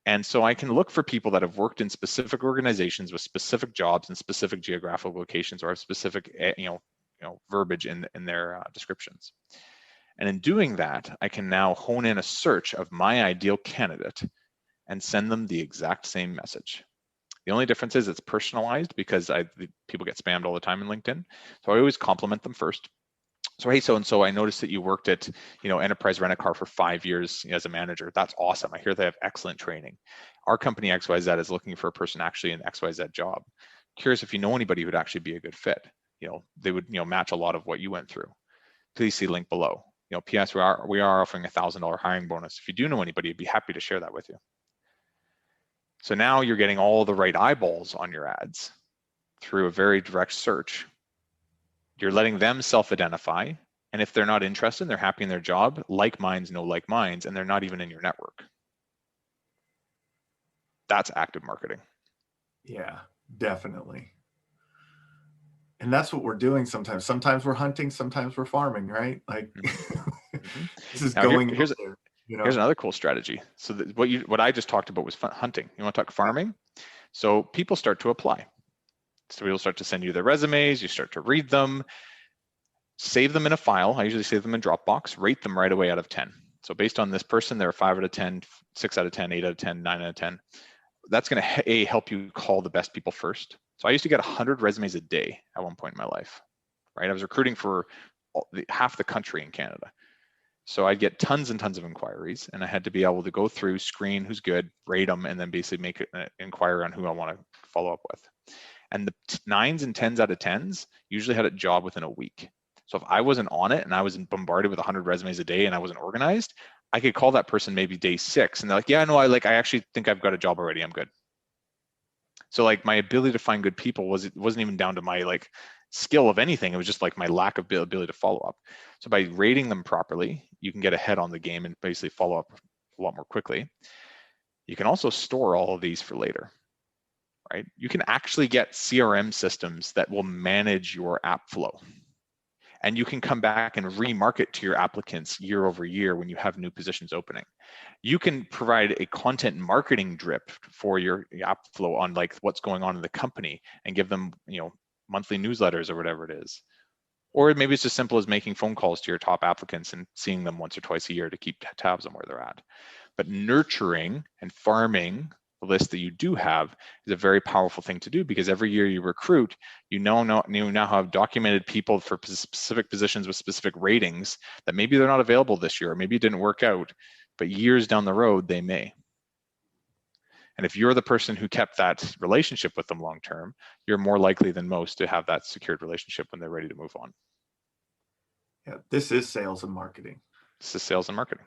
And so I can look for people that have worked in specific organizations with specific jobs in specific geographical locations, or have specific, verbiage in their descriptions. And in doing that, I can now hone in a search of my ideal candidate and send them the exact same message. The only difference is it's personalized because people get spammed all the time in LinkedIn. So I always compliment them first. So, hey, so-and-so, I noticed that you worked at, Enterprise Rent-A-Car for 5 years as a manager. That's awesome. I hear they have excellent training. Our company XYZ is looking for a person actually in XYZ job. Curious if you know anybody who would actually be a good fit. They would, match a lot of what you went through. Please see link below. P.S. We are offering a $1,000 hiring bonus. If you do know anybody, I'd be happy to share that with you. So now you're getting all the right eyeballs on your ads through a very direct search. You're letting them self-identify. And if they're not interested, they're happy in their job, like minds know like minds, and they're not even in your network. That's active marketing. Yeah, definitely. And that's what we're doing sometimes. Sometimes we're hunting, sometimes we're farming, right? Like this is now, going here's there. Here's another cool strategy. So what I just talked about was hunting. You want to talk farming? So people start to apply. So people start to send you their resumes. You start to read them, save them in a file. I usually save them in Dropbox. Rate them right away out of 10. So based on this person, they're 5 out of 10, 6 out of 10, 8 out of 10, 9 out of 10. That's going to help you call the best people first. So I used to get 100 resumes a day at one point in my life. Right? I was recruiting for half the country in Canada. So I'd get tons and tons of inquiries, and I had to be able to go through, screen who's good, rate them, and then basically make an inquiry on who I want to follow up with. And the 9s and 10s out of 10s usually had a job within a week. So if I wasn't on it and I was bombarded with 100 resumes a day and I wasn't organized, I could call that person maybe day 6, and they're like, yeah, no, I actually think I've got a job already. I'm good. So like my ability to find good people wasn't even down to my skill of anything. It was just like my lack of ability to follow up. So by rating them properly, you can get ahead on the game and basically follow up a lot more quickly. You can also store all of these for later, right? You can actually get CRM systems that will manage your app flow. And you can come back and remarket to your applicants year over year when you have new positions opening. You can provide a content marketing drip for your app flow on what's going on in the company and give them, monthly newsletters or whatever it is. Or maybe it's as simple as making phone calls to your top applicants and seeing them once or twice a year to keep tabs on where they're at. But nurturing and farming the list that you do have is a very powerful thing to do, because every year you recruit, you now have documented people for specific positions with specific ratings that maybe they're not available this year, or maybe it didn't work out, but years down the road, they may. And if you're the person who kept that relationship with them long term, you're more likely than most to have that secured relationship when they're ready to move on. Yeah, this is sales and marketing. This is sales and marketing.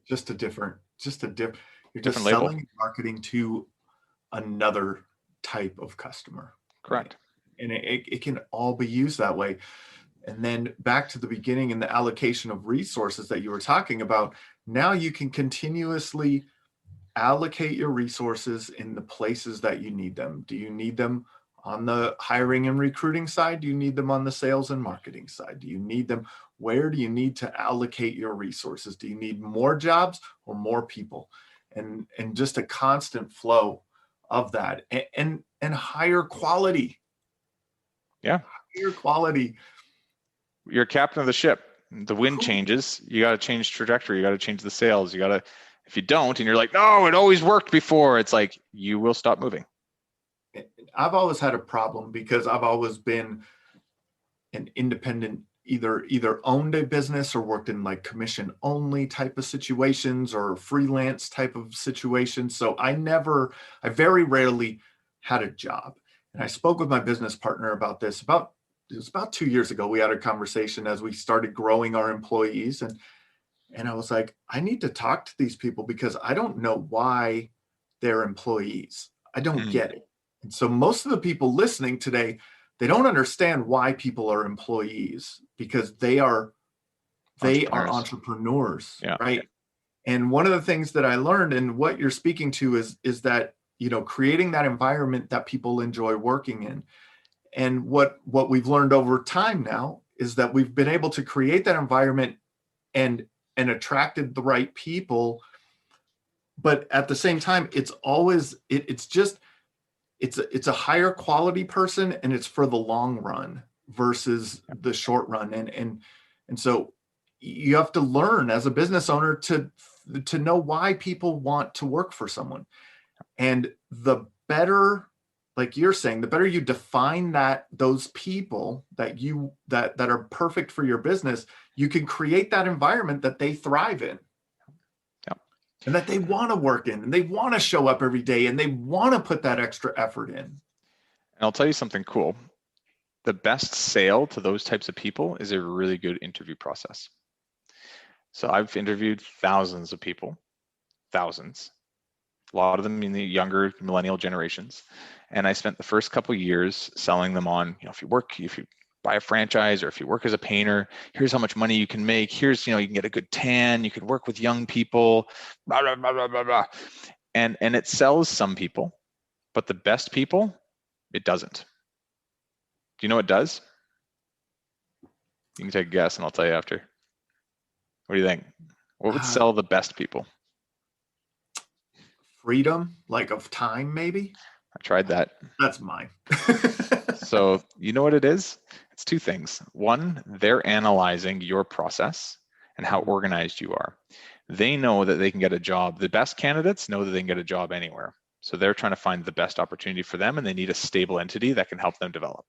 You're just selling and marketing to another type of customer. Correct. Right? And it can all be used that way. And then back to the beginning in the allocation of resources that you were talking about, now you can continuously allocate your resources in the places that you need them. Do you need them on the hiring and recruiting side? Do you need them on the sales and marketing side? Do you need them? Where do you need to allocate your resources? Do you need more jobs or more people? And just a constant flow of that and higher quality. Yeah. Higher quality. You're captain of the ship. The wind changes. You got to change trajectory. You got to change the sails. If you don't, and you're like, no, it always worked before, it's like, you will stop moving. I've always had a problem because I've always been an independent, either owned a business or worked in like commission only type of situations or freelance type of situations. So I very rarely had a job. And I spoke with my business partner about this it was about 2 years ago. We had a conversation as we started growing our employees, and I was like, I need to talk to these people because I don't know why they're employees. I don't Mm, get it. And so most of the people listening today, they don't understand why people are employees because they are entrepreneurs. entrepreneurs, Yeah. right? And one of the things that I learned, and what you're speaking to, is that, creating that environment that people enjoy working in. And what we've learned over time now is that we've been able to create that environment and attracted the right people, but at the same time it's always it's just it's a higher quality person, and it's for the long run versus the short run. And so you have to learn as a business owner to know why people want to work for someone. And the better, like you're saying, the better you define those people that are perfect for your business, you can create that environment that they thrive in Yeah. and that they want to work in, and they want to show up every day, and they want to put that extra effort in. And I'll tell you something cool. The best sale to those types of people is a really good interview process. So I've interviewed thousands of people, thousands, a lot of them in the younger millennial generations. And I spent the first couple of years selling them on, if you buy a franchise, or if you work as a painter, here's how much money you can make. Here's, you can get a good tan, you can work with young people, blah, blah, blah, blah, blah, blah. And it sells some people, but the best people, it doesn't. Do you know what it does? You can take a guess and I'll tell you after. What do you think? What would sell the best people? Freedom, like of time, maybe. I tried that. That's mine. So you know what it is? It's two things. One, they're analyzing your process and how organized you are. They know that they can get a job. The best candidates know that they can get a job anywhere. So they're trying to find the best opportunity for them, and they need a stable entity that can help them develop.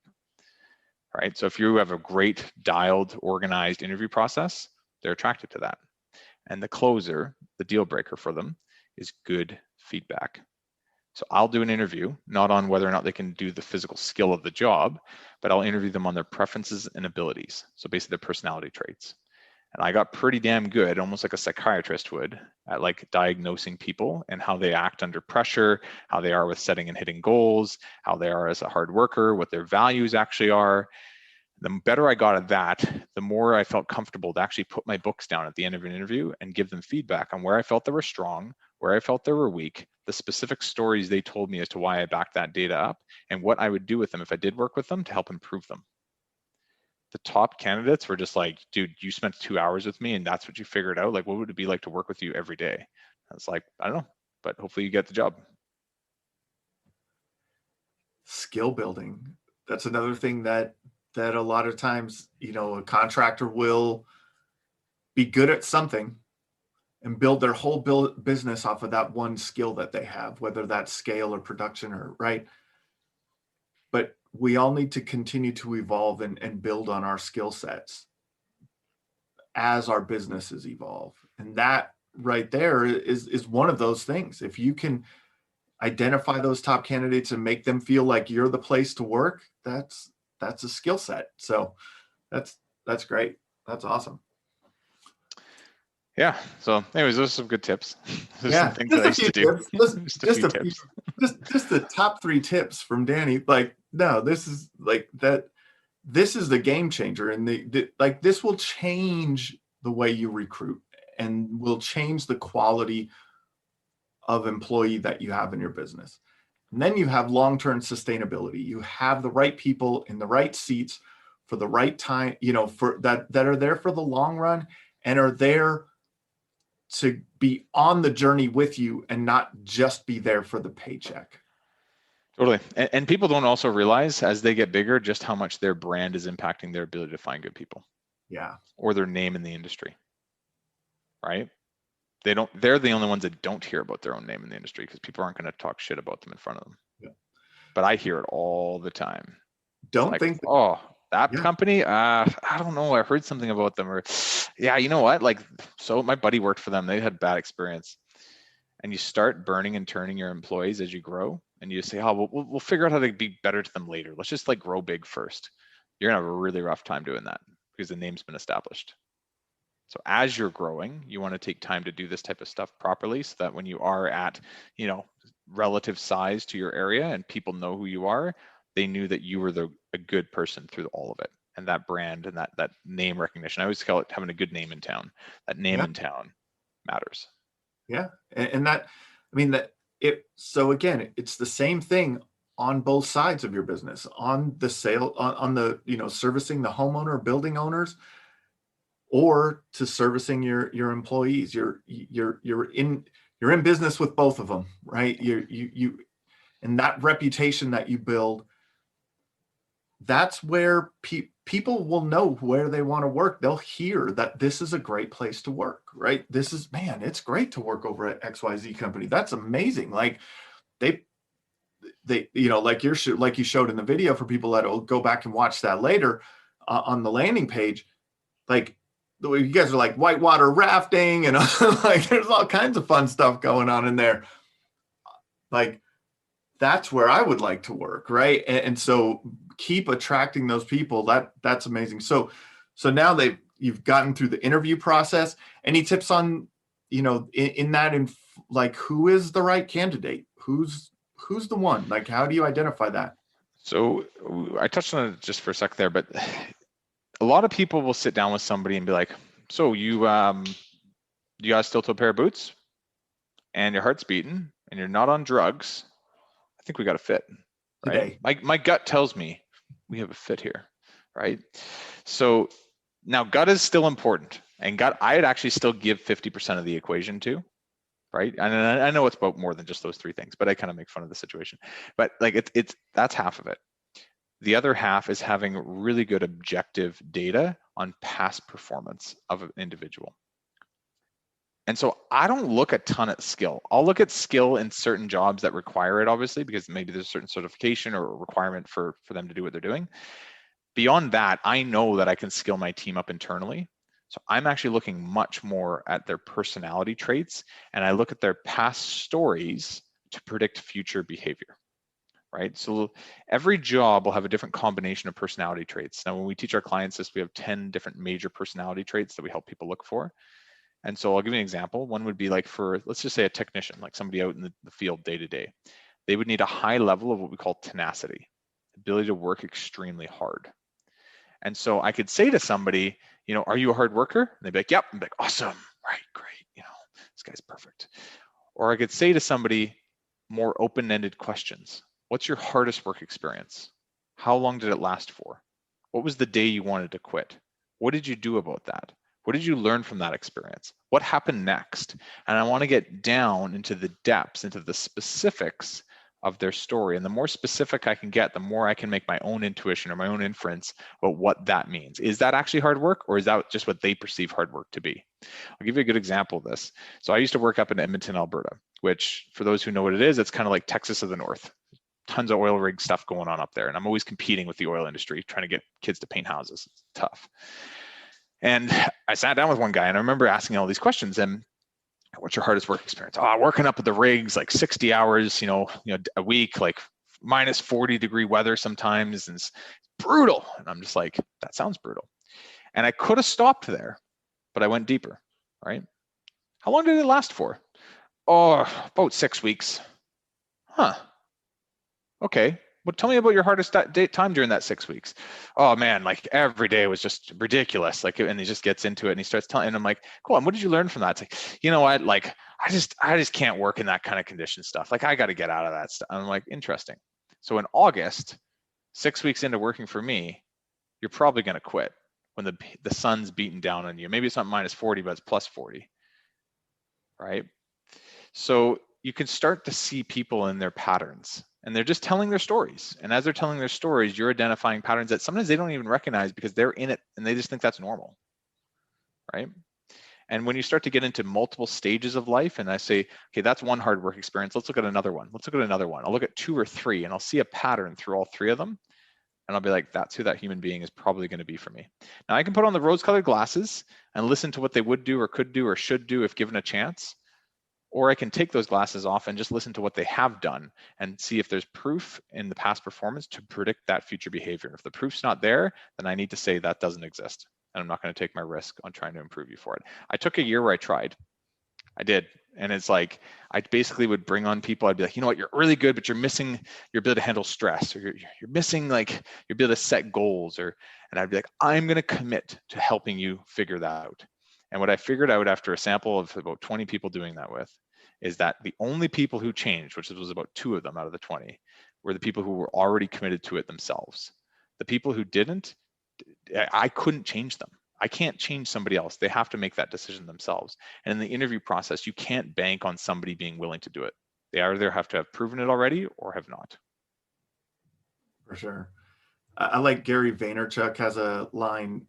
Right? So if you have a great dialed, organized interview process, they're attracted to that. And the closer, the deal breaker for them, is good feedback. So I'll do an interview, not on whether or not they can do the physical skill of the job, but I'll interview them on their preferences and abilities. So basically their personality traits. And I got pretty damn good, almost like a psychiatrist would, at like diagnosing people and how they act under pressure, how they are with setting and hitting goals, how they are as a hard worker, what their values actually are. The better I got at that, the more I felt comfortable to actually put my books down at the end of an interview and give them feedback on where I felt they were strong, where I felt they were weak, the specific stories they told me as to why I backed that data up, and what I would do with them if I did work with them to help improve them. The top candidates were just like, dude, you spent 2 hours with me and that's what you figured out? Like, what would it be like to work with you every day? I was like, I don't know, but hopefully you get the job. Skill building. That's another thing that a lot of times, a contractor will be good at something and build their whole business off of that one skill that they have, whether that's scale or production, or right. But we all need to continue to evolve and build on our skill sets as our businesses evolve. And that right there is one of those things. If you can identify those top candidates and make them feel like you're the place to work, that's a skill set. So that's great. That's awesome. Yeah. So anyways, those are some good tips. There's Yeah, some things that I used to do. Just the top 3 tips from Danny. Like, no, this is like that. This is the game changer, and like this will change the way you recruit and will change the quality of employee that you have in your business. And then you have long-term sustainability. You have the right people in the right seats for the right time, for that are there for the long run and are there to be on the journey with you and not just be there for the paycheck. Totally. And people don't also realize as they get bigger just how much their brand is impacting their ability to find good people. Yeah. Or their name in the industry. Right? They're the only ones that don't hear about their own name in the industry because people aren't going to talk shit about them in front of them. Yeah. but I hear it all the time. Don't Like, think, oh, that yeah, company, I don't know, I heard something about them, or yeah, you know what? Like, so my buddy worked for them. They had bad experience. And you start burning and turning your employees as you grow, and you say, oh, we'll figure out how to be better to them later. Let's just like grow big first. You're gonna have a really rough time doing that because the name's been established. So as you're growing, you want to take time to do this type of stuff properly so that when you are at, you know, relative size to your area and people know who you are, they knew that you were a good person through all of it. And that brand and that name recognition. I always call it having a good name in town. That name yeah, in town matters. yeah. And that, I mean, so again, it's the same thing on both sides of your business, on the sale, on the, servicing the homeowner, building owners, or to servicing your employees. You're in business with both of them, right? And that reputation that you build, that's where people will know where they want to work. They'll hear that this is a great place to work, right? This is, man, it's great to work over at XYZ company. That's amazing. Like they, like like you showed in the video for people that will go back and watch that later on the landing page, like the way you guys are like whitewater rafting and like there's all kinds of fun stuff going on in there. Like that's where I would like to work, right? And so keep attracting those people. That's amazing. So now you've gotten through the interview process. Any tips on, in that, like, who is the right candidate? Who's the one? Like, how do you identify that? So I touched on it just for a sec there, but a lot of people will sit down with somebody and be like, so you got still to a pair of boots and your heart's beating and you're not on drugs. I think we got a fit, right? Today. My gut tells me we have a fit here, right? So now gut is still important, and gut I'd actually still give 50% of the equation to, right? And I know it's about more than just those three things, but I kind of make fun of the situation. But like it's that's half of it. The other half is having really good objective data on past performance of an individual. And so I don't look a ton at skill. I'll look at skill in certain jobs that require it, obviously, because maybe there's a certain certification or requirement for them to do what they're doing. Beyond that, I know that I can skill my team up internally. So I'm actually looking much more at their personality traits, and I look at their past stories to predict future behavior, right? So every job will have a different combination of personality traits. Now, when we teach our clients this, we have 10 different major personality traits that we help people look for. And so I'll give you an example. One would be like for, let's just say a technician, like somebody out in the field day to day. They would need a high level of what we call tenacity, ability to work extremely hard. And so I could say to somebody, are you a hard worker? And they'd be like, yep. I'm like, awesome, right, great. This guy's perfect. Or I could say to somebody more open-ended questions. What's your hardest work experience? How long did it last for? What was the day you wanted to quit? What did you do about that? What did you learn from that experience? What happened next? And I want to get down into the depths, into the specifics of their story. And the more specific I can get, the more I can make my own intuition or my own inference about what that means. Is that actually hard work, or is that just what they perceive hard work to be? I'll give you a good example of this. So I used to work up in Edmonton, Alberta, which for those who know what it is, it's kind of like Texas of the North. Tons of oil rig stuff going on up there. And I'm always competing with the oil industry, trying to get kids to paint houses. It's tough. And I sat down with one guy and I remember asking all these questions. And what's your hardest work experience? Oh, working up at the rigs, like 60 hours, a week, like minus 40-degree weather sometimes. And it's brutal. And I'm just like, that sounds brutal. And I could have stopped there, but I went deeper, right? How long did it last for? Oh, about 6 weeks. Huh. Okay. Well, tell me about your hardest time during that 6 weeks. Oh man, like every day was just ridiculous. Like, and he just gets into it and he starts telling, and I'm like, cool. And what did you learn from that? It's like, you know what? Like, I just can't work in that kind of condition stuff. Like, I got to get out of that stuff. I'm like, interesting. So in August, 6 weeks into working for me, you're probably going to quit when the sun's beating down on you. Maybe it's not minus 40, but it's plus 40, right? So you can start to see people in their patterns. And they're just telling their stories. And as they're telling their stories, you're identifying patterns that sometimes they don't even recognize because they're in it and they just think that's normal, right? And when you start to get into multiple stages of life, and I say, okay, that's one hard work experience. Let's look at another one. Let's look at another one. I'll look at 2 or 3, and I'll see a pattern through all 3 of them. And I'll be like, that's who that human being is probably going to be for me. Now I can put on the rose-colored glasses and listen to what they would do or could do or should do if given a chance. Or I can take those glasses off and just listen to what they have done and see if there's proof in the past performance to predict that future behavior. If the proof's not there, then I need to say that doesn't exist. And I'm not going to take my risk on trying to improve you for it. I took a year where I tried. I did. And it's like, I basically would bring on people. I'd be like, you know what, you're really good, but you're missing your ability to handle stress, or you're missing like your ability to set goals, and I'd be like, I'm going to commit to helping you figure that out. And what I figured out after a sample of about 20 people doing that with is that the only people who changed, which was about 2 of them out of the 20, were the people who were already committed to it themselves. The people who didn't, I couldn't change them. I can't change somebody else. They have to make that decision themselves. And in the interview process, you can't bank on somebody being willing to do it. They either have to have proven it already or have not. For sure. I like Gary Vaynerchuk has a line,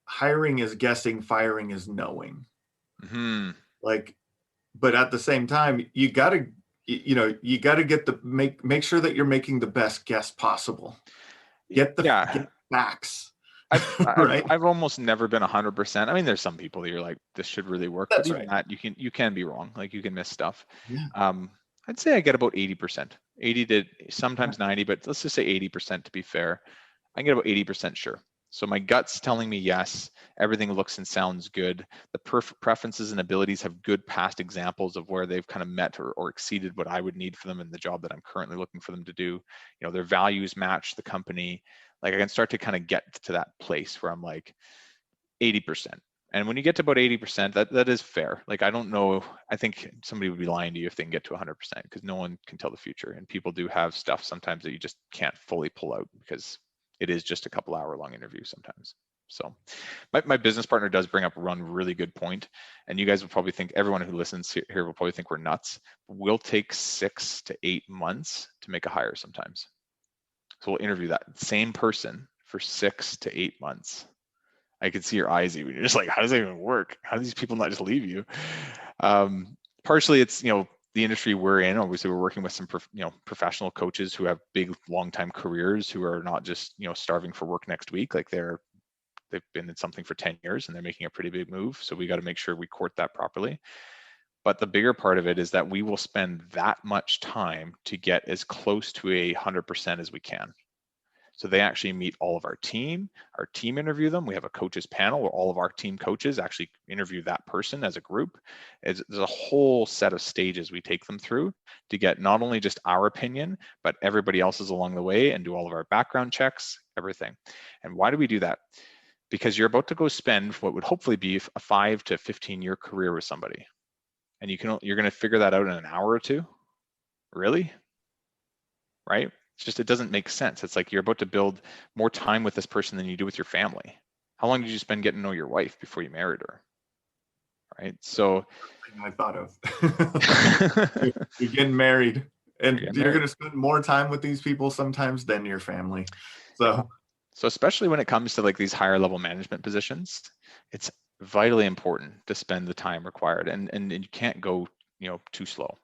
hiring is guessing, firing is knowing. Mm-hmm. Like, but at the same time, you got to get make sure that you're making the best guess possible. Get facts. I've almost never been 100%. I mean, there's some people that you're like, this should really work. That's but even right. that you can be wrong. Like you can miss stuff. Yeah. I'd say I get about 80%, 80 to sometimes 90, but let's just say 80% to be fair. I get about 80% sure. So my gut's telling me yes, everything looks and sounds good. The preferences and abilities have good past examples of where they've kind of met or exceeded what I would need for them in the job that I'm currently looking for them to do. You know, their values match the company. Like I can start to kind of get to that place where I'm like 80%. And when you get to about 80%, that is fair. Like, I don't know, I think somebody would be lying to you if they can get to 100% because no one can tell the future. And people do have stuff sometimes that you just can't fully pull out because it is just a couple hour long interview sometimes. So my business partner does bring up one really good point, and you guys will probably think, everyone who listens here will probably think we're nuts. We'll take 6 to 8 months to make a hire sometimes. So we'll interview that same person for 6 to 8 months. I could see your eyes even. You're just like, how does that even work? How do these people not just leave you? Partially, it's, you know, the industry we're in. Obviously, we're working with some professional coaches who have big, long-time careers, who are not just, you know, starving for work next week. Like they've been in something for 10 years and they're making a pretty big move. So we got to make sure we court that properly. But the bigger part of it is that we will spend that much time to get as close to 100% as we can. So they actually meet all of our team interview them. We have a coaches panel where all of our team coaches actually interview that person as a group. There's a whole set of stages we take them through to get not only just our opinion, but everybody else's along the way, and do all of our background checks, everything. And why do we do that? Because you're about to go spend what would hopefully be a 5 to 15-year career with somebody. And you're going to figure that out in an hour or 2? Really? Right? It's just, it doesn't make sense. It's like you're about to build more time with this person than you do with your family. How long did you spend getting to know your wife before you married her? Right? So I thought of you're getting married, and you're going to spend more time with these people sometimes than your family. So especially when it comes to like these higher level management positions, it's vitally important to spend the time required, and you can't go, you know, too slow.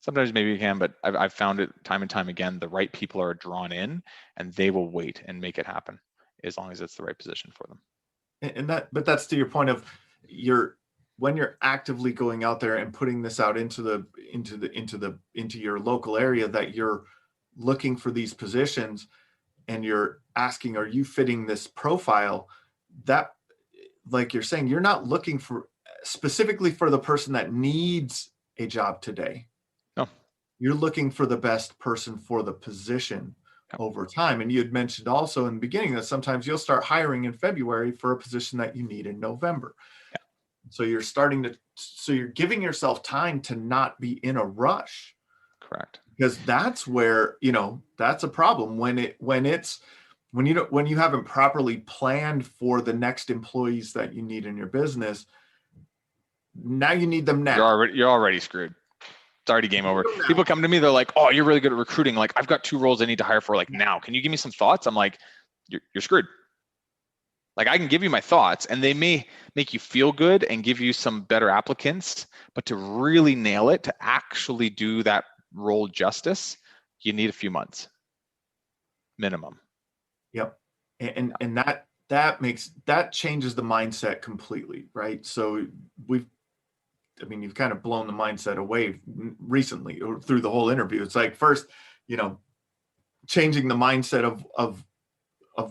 Sometimes maybe you can, but I've found it time and time again, the right people are drawn in and they will wait and make it happen as long as it's the right position for them. But that's to your point of when you're actively going out there and putting this out into your local area, that you're looking for these positions and you're asking, are you fitting this profile? That, like you're saying, you're not looking for specifically for the person that needs a job today. No. You're looking for the best person for the position over time. And you had mentioned also in the beginning that sometimes you'll start hiring in February for a position that you need in November. Yeah. So you're giving yourself time to not be in a rush. Correct. Because that's where, you know, that's a problem when you haven't properly planned for the next employees that you need in your business. Now you need them now. You're already screwed. It's already game over. People come to me, they're like, oh, you're really good at recruiting. Like, I've got 2 roles I need to hire for, like, now. Can you give me some thoughts? I'm like, you're screwed. Like I can give you my thoughts and they may make you feel good and give you some better applicants, but to really nail it, to actually do that role justice, you need a few months minimum. Yep. And that changes the mindset completely, right? So you've kind of blown the mindset away recently or through the whole interview. It's like first, changing the mindset of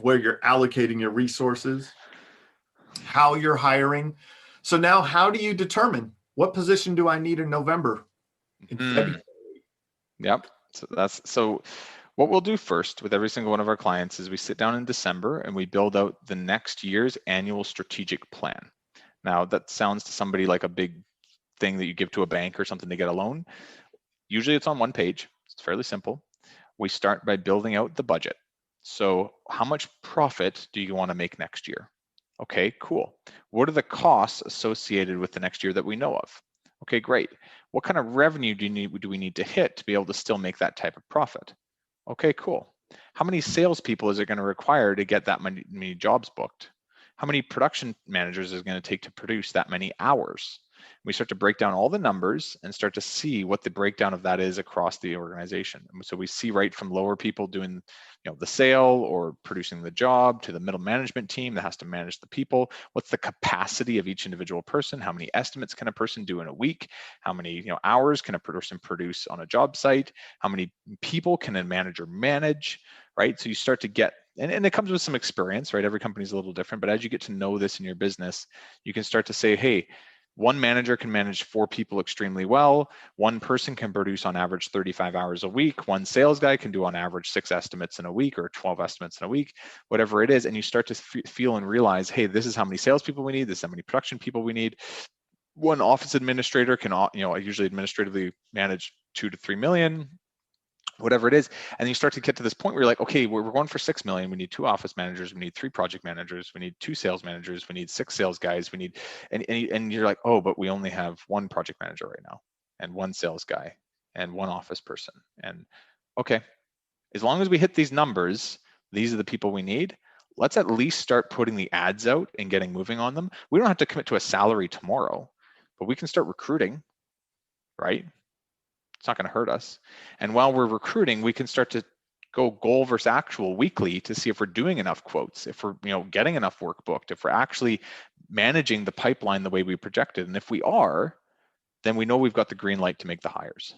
where you're allocating your resources, how you're hiring. So now how do you determine what position do I need in November, in February? Yep. So what we'll do first with every single one of our clients is we sit down in December and we build out the next year's annual strategic plan. Now that sounds to somebody like a big thing that you give to a bank or something to get a loan. Usually it's on one page. It's fairly simple. We start by building out the budget. So how much profit do you want to make next year? Okay, cool. What are the costs associated with the next year that we know of? Okay, great. What kind of revenue do we need to hit to be able to still make that type of profit? Okay, cool. How many salespeople is it going to require to get that many jobs booked? How many production managers is it going to take to produce that many hours? We start to break down all the numbers and start to see what the breakdown of that is across the organization. And so we see right from lower people doing, the sale or producing the job to the middle management team that has to manage the people. What's the capacity of each individual person? How many estimates can a person do in a week? How many hours can a person produce on a job site? How many people can a manager manage? Right? So you start to get, and it comes with some experience, right? Every company is a little different, but as you get to know this in your business, you can start to say, hey, one manager can manage 4 people extremely well. One person can produce on average 35 hours a week. One sales guy can do on average 6 estimates in a week or 12 estimates in a week, whatever it is. And you start to feel and realize, hey, this is how many salespeople we need. This is how many production people we need. One office administrator can, usually administratively manage 2 to 3 million, whatever it is. And you start to get to this point where you're like, okay, we're going for 6 million. We need 2 office managers. We need 3 project managers. We need 2 sales managers. We need 6 sales guys. We need, and you're like, oh, but we only have 1 project manager right now and 1 sales guy and 1 office person. And okay, as long as we hit these numbers, these are the people we need. Let's at least start putting the ads out and getting moving on them. We don't have to commit to a salary tomorrow, but we can start recruiting, right? It's not going to hurt us. And while we're recruiting, we can start to go goal versus actual weekly to see if we're doing enough quotes, if we're getting enough work booked, if we're actually managing the pipeline the way we projected. And if we are, then we know we've got the green light to make the hires.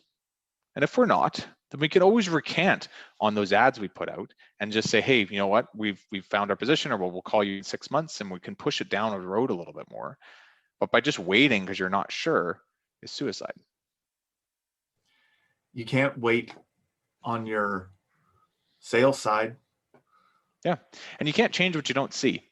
And if we're not, then we can always recant on those ads we put out and just say, hey, you know what, we've found our position, or we'll call you in 6 months, and we can push it down the road a little bit more. But by just waiting because you're not sure is suicide. You can't wait on your sales side. Yeah. And you can't change what you don't see.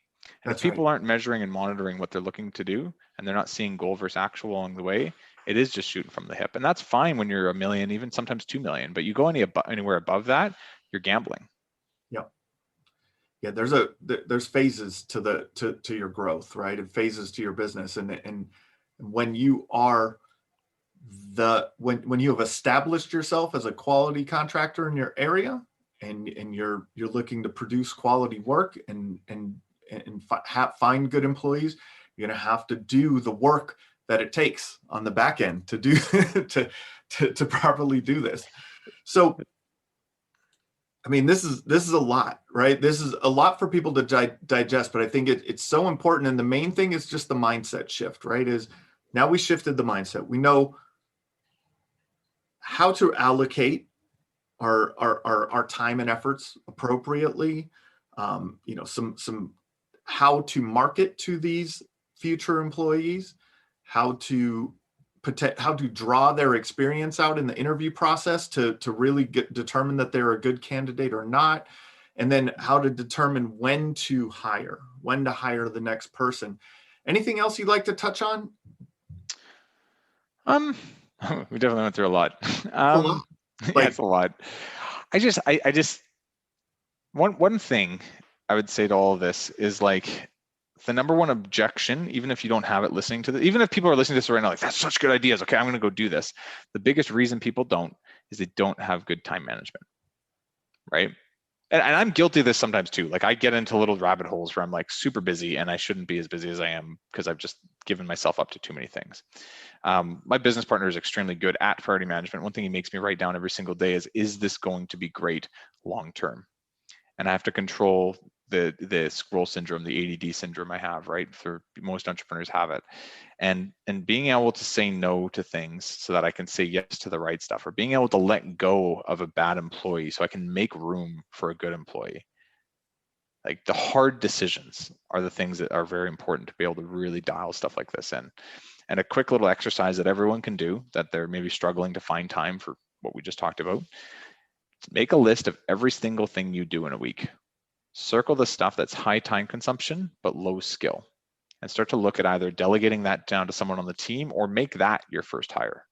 And if people aren't measuring and monitoring what they're looking to do, and they're not seeing goal versus actual along the way, it is just shooting from the hip. And that's fine when you're 1 million, even sometimes 2 million, but you go anywhere above that, you're gambling. Yeah. There's phases to your growth, right? And phases to your business. And when you are when you have established yourself as a quality contractor in your area, and you're looking to produce quality work and find good employees, you're going to have to do the work that it takes on the back end to do to properly do this. So this is a lot, right? This is a lot for people to digest, but I think it's so important. And the main thing is just the mindset shift, right? Is now we shifted the mindset. We know how to allocate our time and efforts appropriately. Some how to market to these future employees, how to draw their experience out in the interview process to really determine that they're a good candidate or not, and then how to determine when to hire the next person. Anything else you'd like to touch on? We definitely went through a lot. Like, it's a lot. I just one thing I would say to all of this is like the number one objection, even if you don't have it listening to even if people are listening to this right now, like that's such good ideas. Okay, I'm going to go do this. The biggest reason people don't is they don't have good time management, right? and I'm guilty of this sometimes too. Like I get into little rabbit holes where I'm like super busy and I shouldn't be as busy as I am because I've just given myself up to too many things. My business partner is extremely good at priority management. One thing he makes me write down every single day is this going to be great long-term? And I have to control the scroll syndrome, the ADD syndrome I have, right? For most entrepreneurs have it. And being able to say no to things so that I can say yes to the right stuff, or being able to let go of a bad employee so I can make room for a good employee. Like the hard decisions are the things that are very important to be able to really dial stuff like this in. And a quick little exercise that everyone can do that they're maybe struggling to find time for what we just talked about. Make a list of every single thing you do in a week. Circle the stuff that's high time consumption, but low skill. And start to look at either delegating that down to someone on the team or make that your first hire.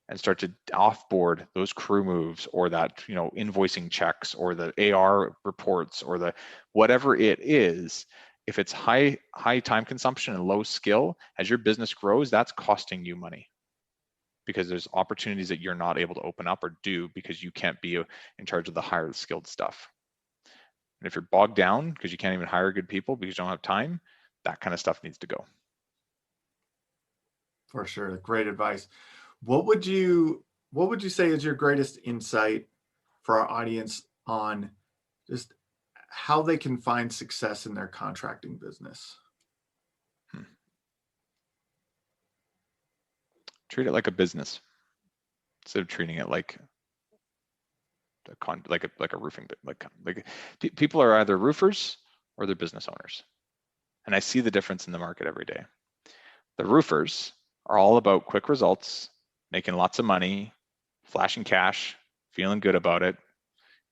And start to offboard those crew moves or that, invoicing checks or the AR reports or the whatever it is. If it's high time consumption and low skill, as your business grows, that's costing you money because there's opportunities that you're not able to open up or do because you can't be in charge of the higher skilled stuff. And if you're bogged down because you can't even hire good people because you don't have time, that kind of stuff needs to go. For sure. Great advice. What would you say is your greatest insight for our audience on just how they can find success in their contracting business? Treat it like a business instead of treating it like a roofing. Like people are either roofers or they're business owners, and I see the difference in the market every day. The roofers are all about quick results, making lots of money, flashing cash, feeling good about it,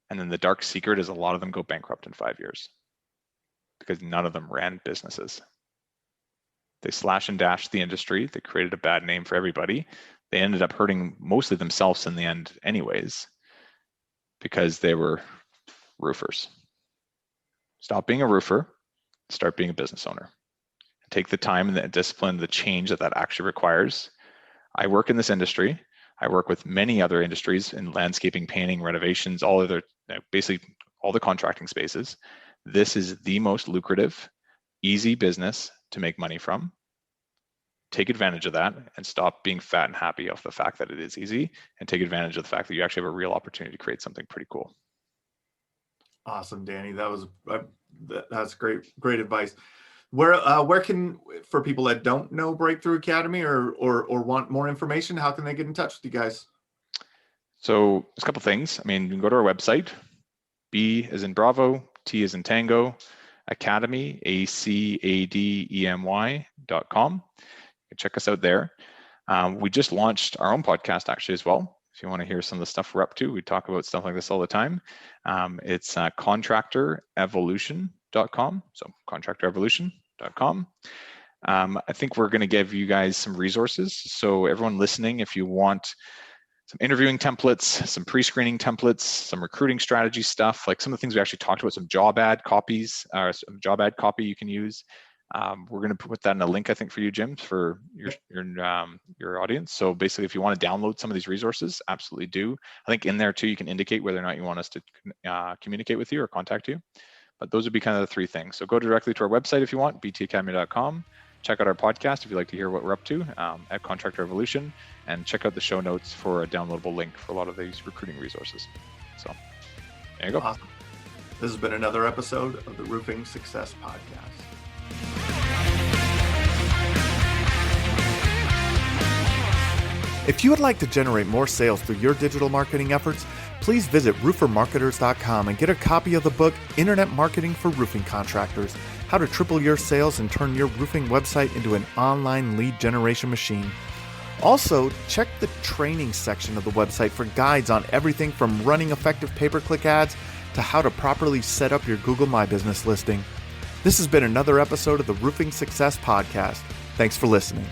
and then the dark secret is a lot of them go bankrupt in 5 years because none of them ran businesses. They slash and dash the industry. They created a bad name for everybody. They ended up hurting mostly themselves in the end anyways, because they were roofers. Stop being a roofer, start being a business owner. Take the time and the discipline, the change that actually requires. I work in this industry. I work with many other industries in landscaping, painting, renovations, basically all the contracting spaces. This is the most lucrative, easy business to make money from. Take advantage of that and stop being fat and happy off the fact that it is easy, and take advantage of the fact that you actually have a real opportunity to create something pretty cool. Awesome, Danny. That's great advice. Where can, for people that don't know Breakthrough Academy or want more information, how can they get in touch with you guys? So there's a couple things. You can go to our website, B as in Bravo, T as in Tango, Academy, academy.com. Check us out there. We just launched our own podcast actually as well. If you want to hear some of the stuff we're up to, we talk about stuff like this all the time. It's contractorevolution.com. So contractorevolution.com. I think we're going to give you guys some resources. So everyone listening, if you want some interviewing templates, some pre-screening templates, some recruiting strategy stuff, like some of the things we actually talked about, some job ad copies, some job ad copy you can use. We're going to put that in a link, I think, for you, Jim, for your audience. So basically, if you want to download some of these resources, absolutely do. I think in there too, you can indicate whether or not you want us to communicate with you or contact you. But those would be kind of the three things. So go directly to our website if you want, btacademy.com. Check out our podcast if you'd like to hear what we're up to at Contractor Evolution, and check out the show notes for a downloadable link for a lot of these recruiting resources. So there you go. Awesome. This has been another episode of the Roofing Success Podcast. If you would like to generate more sales through your digital marketing efforts, please visit roofermarketers.com and get a copy of the book, Internet Marketing for Roofing Contractors, How to Triple Your Sales and Turn Your Roofing Website into an Online Lead Generation Machine. Also, check the training section of the website for guides on everything from running effective pay-per-click ads to how to properly set up your Google My Business listing. This has been another episode of the Roofing Success Podcast. Thanks for listening.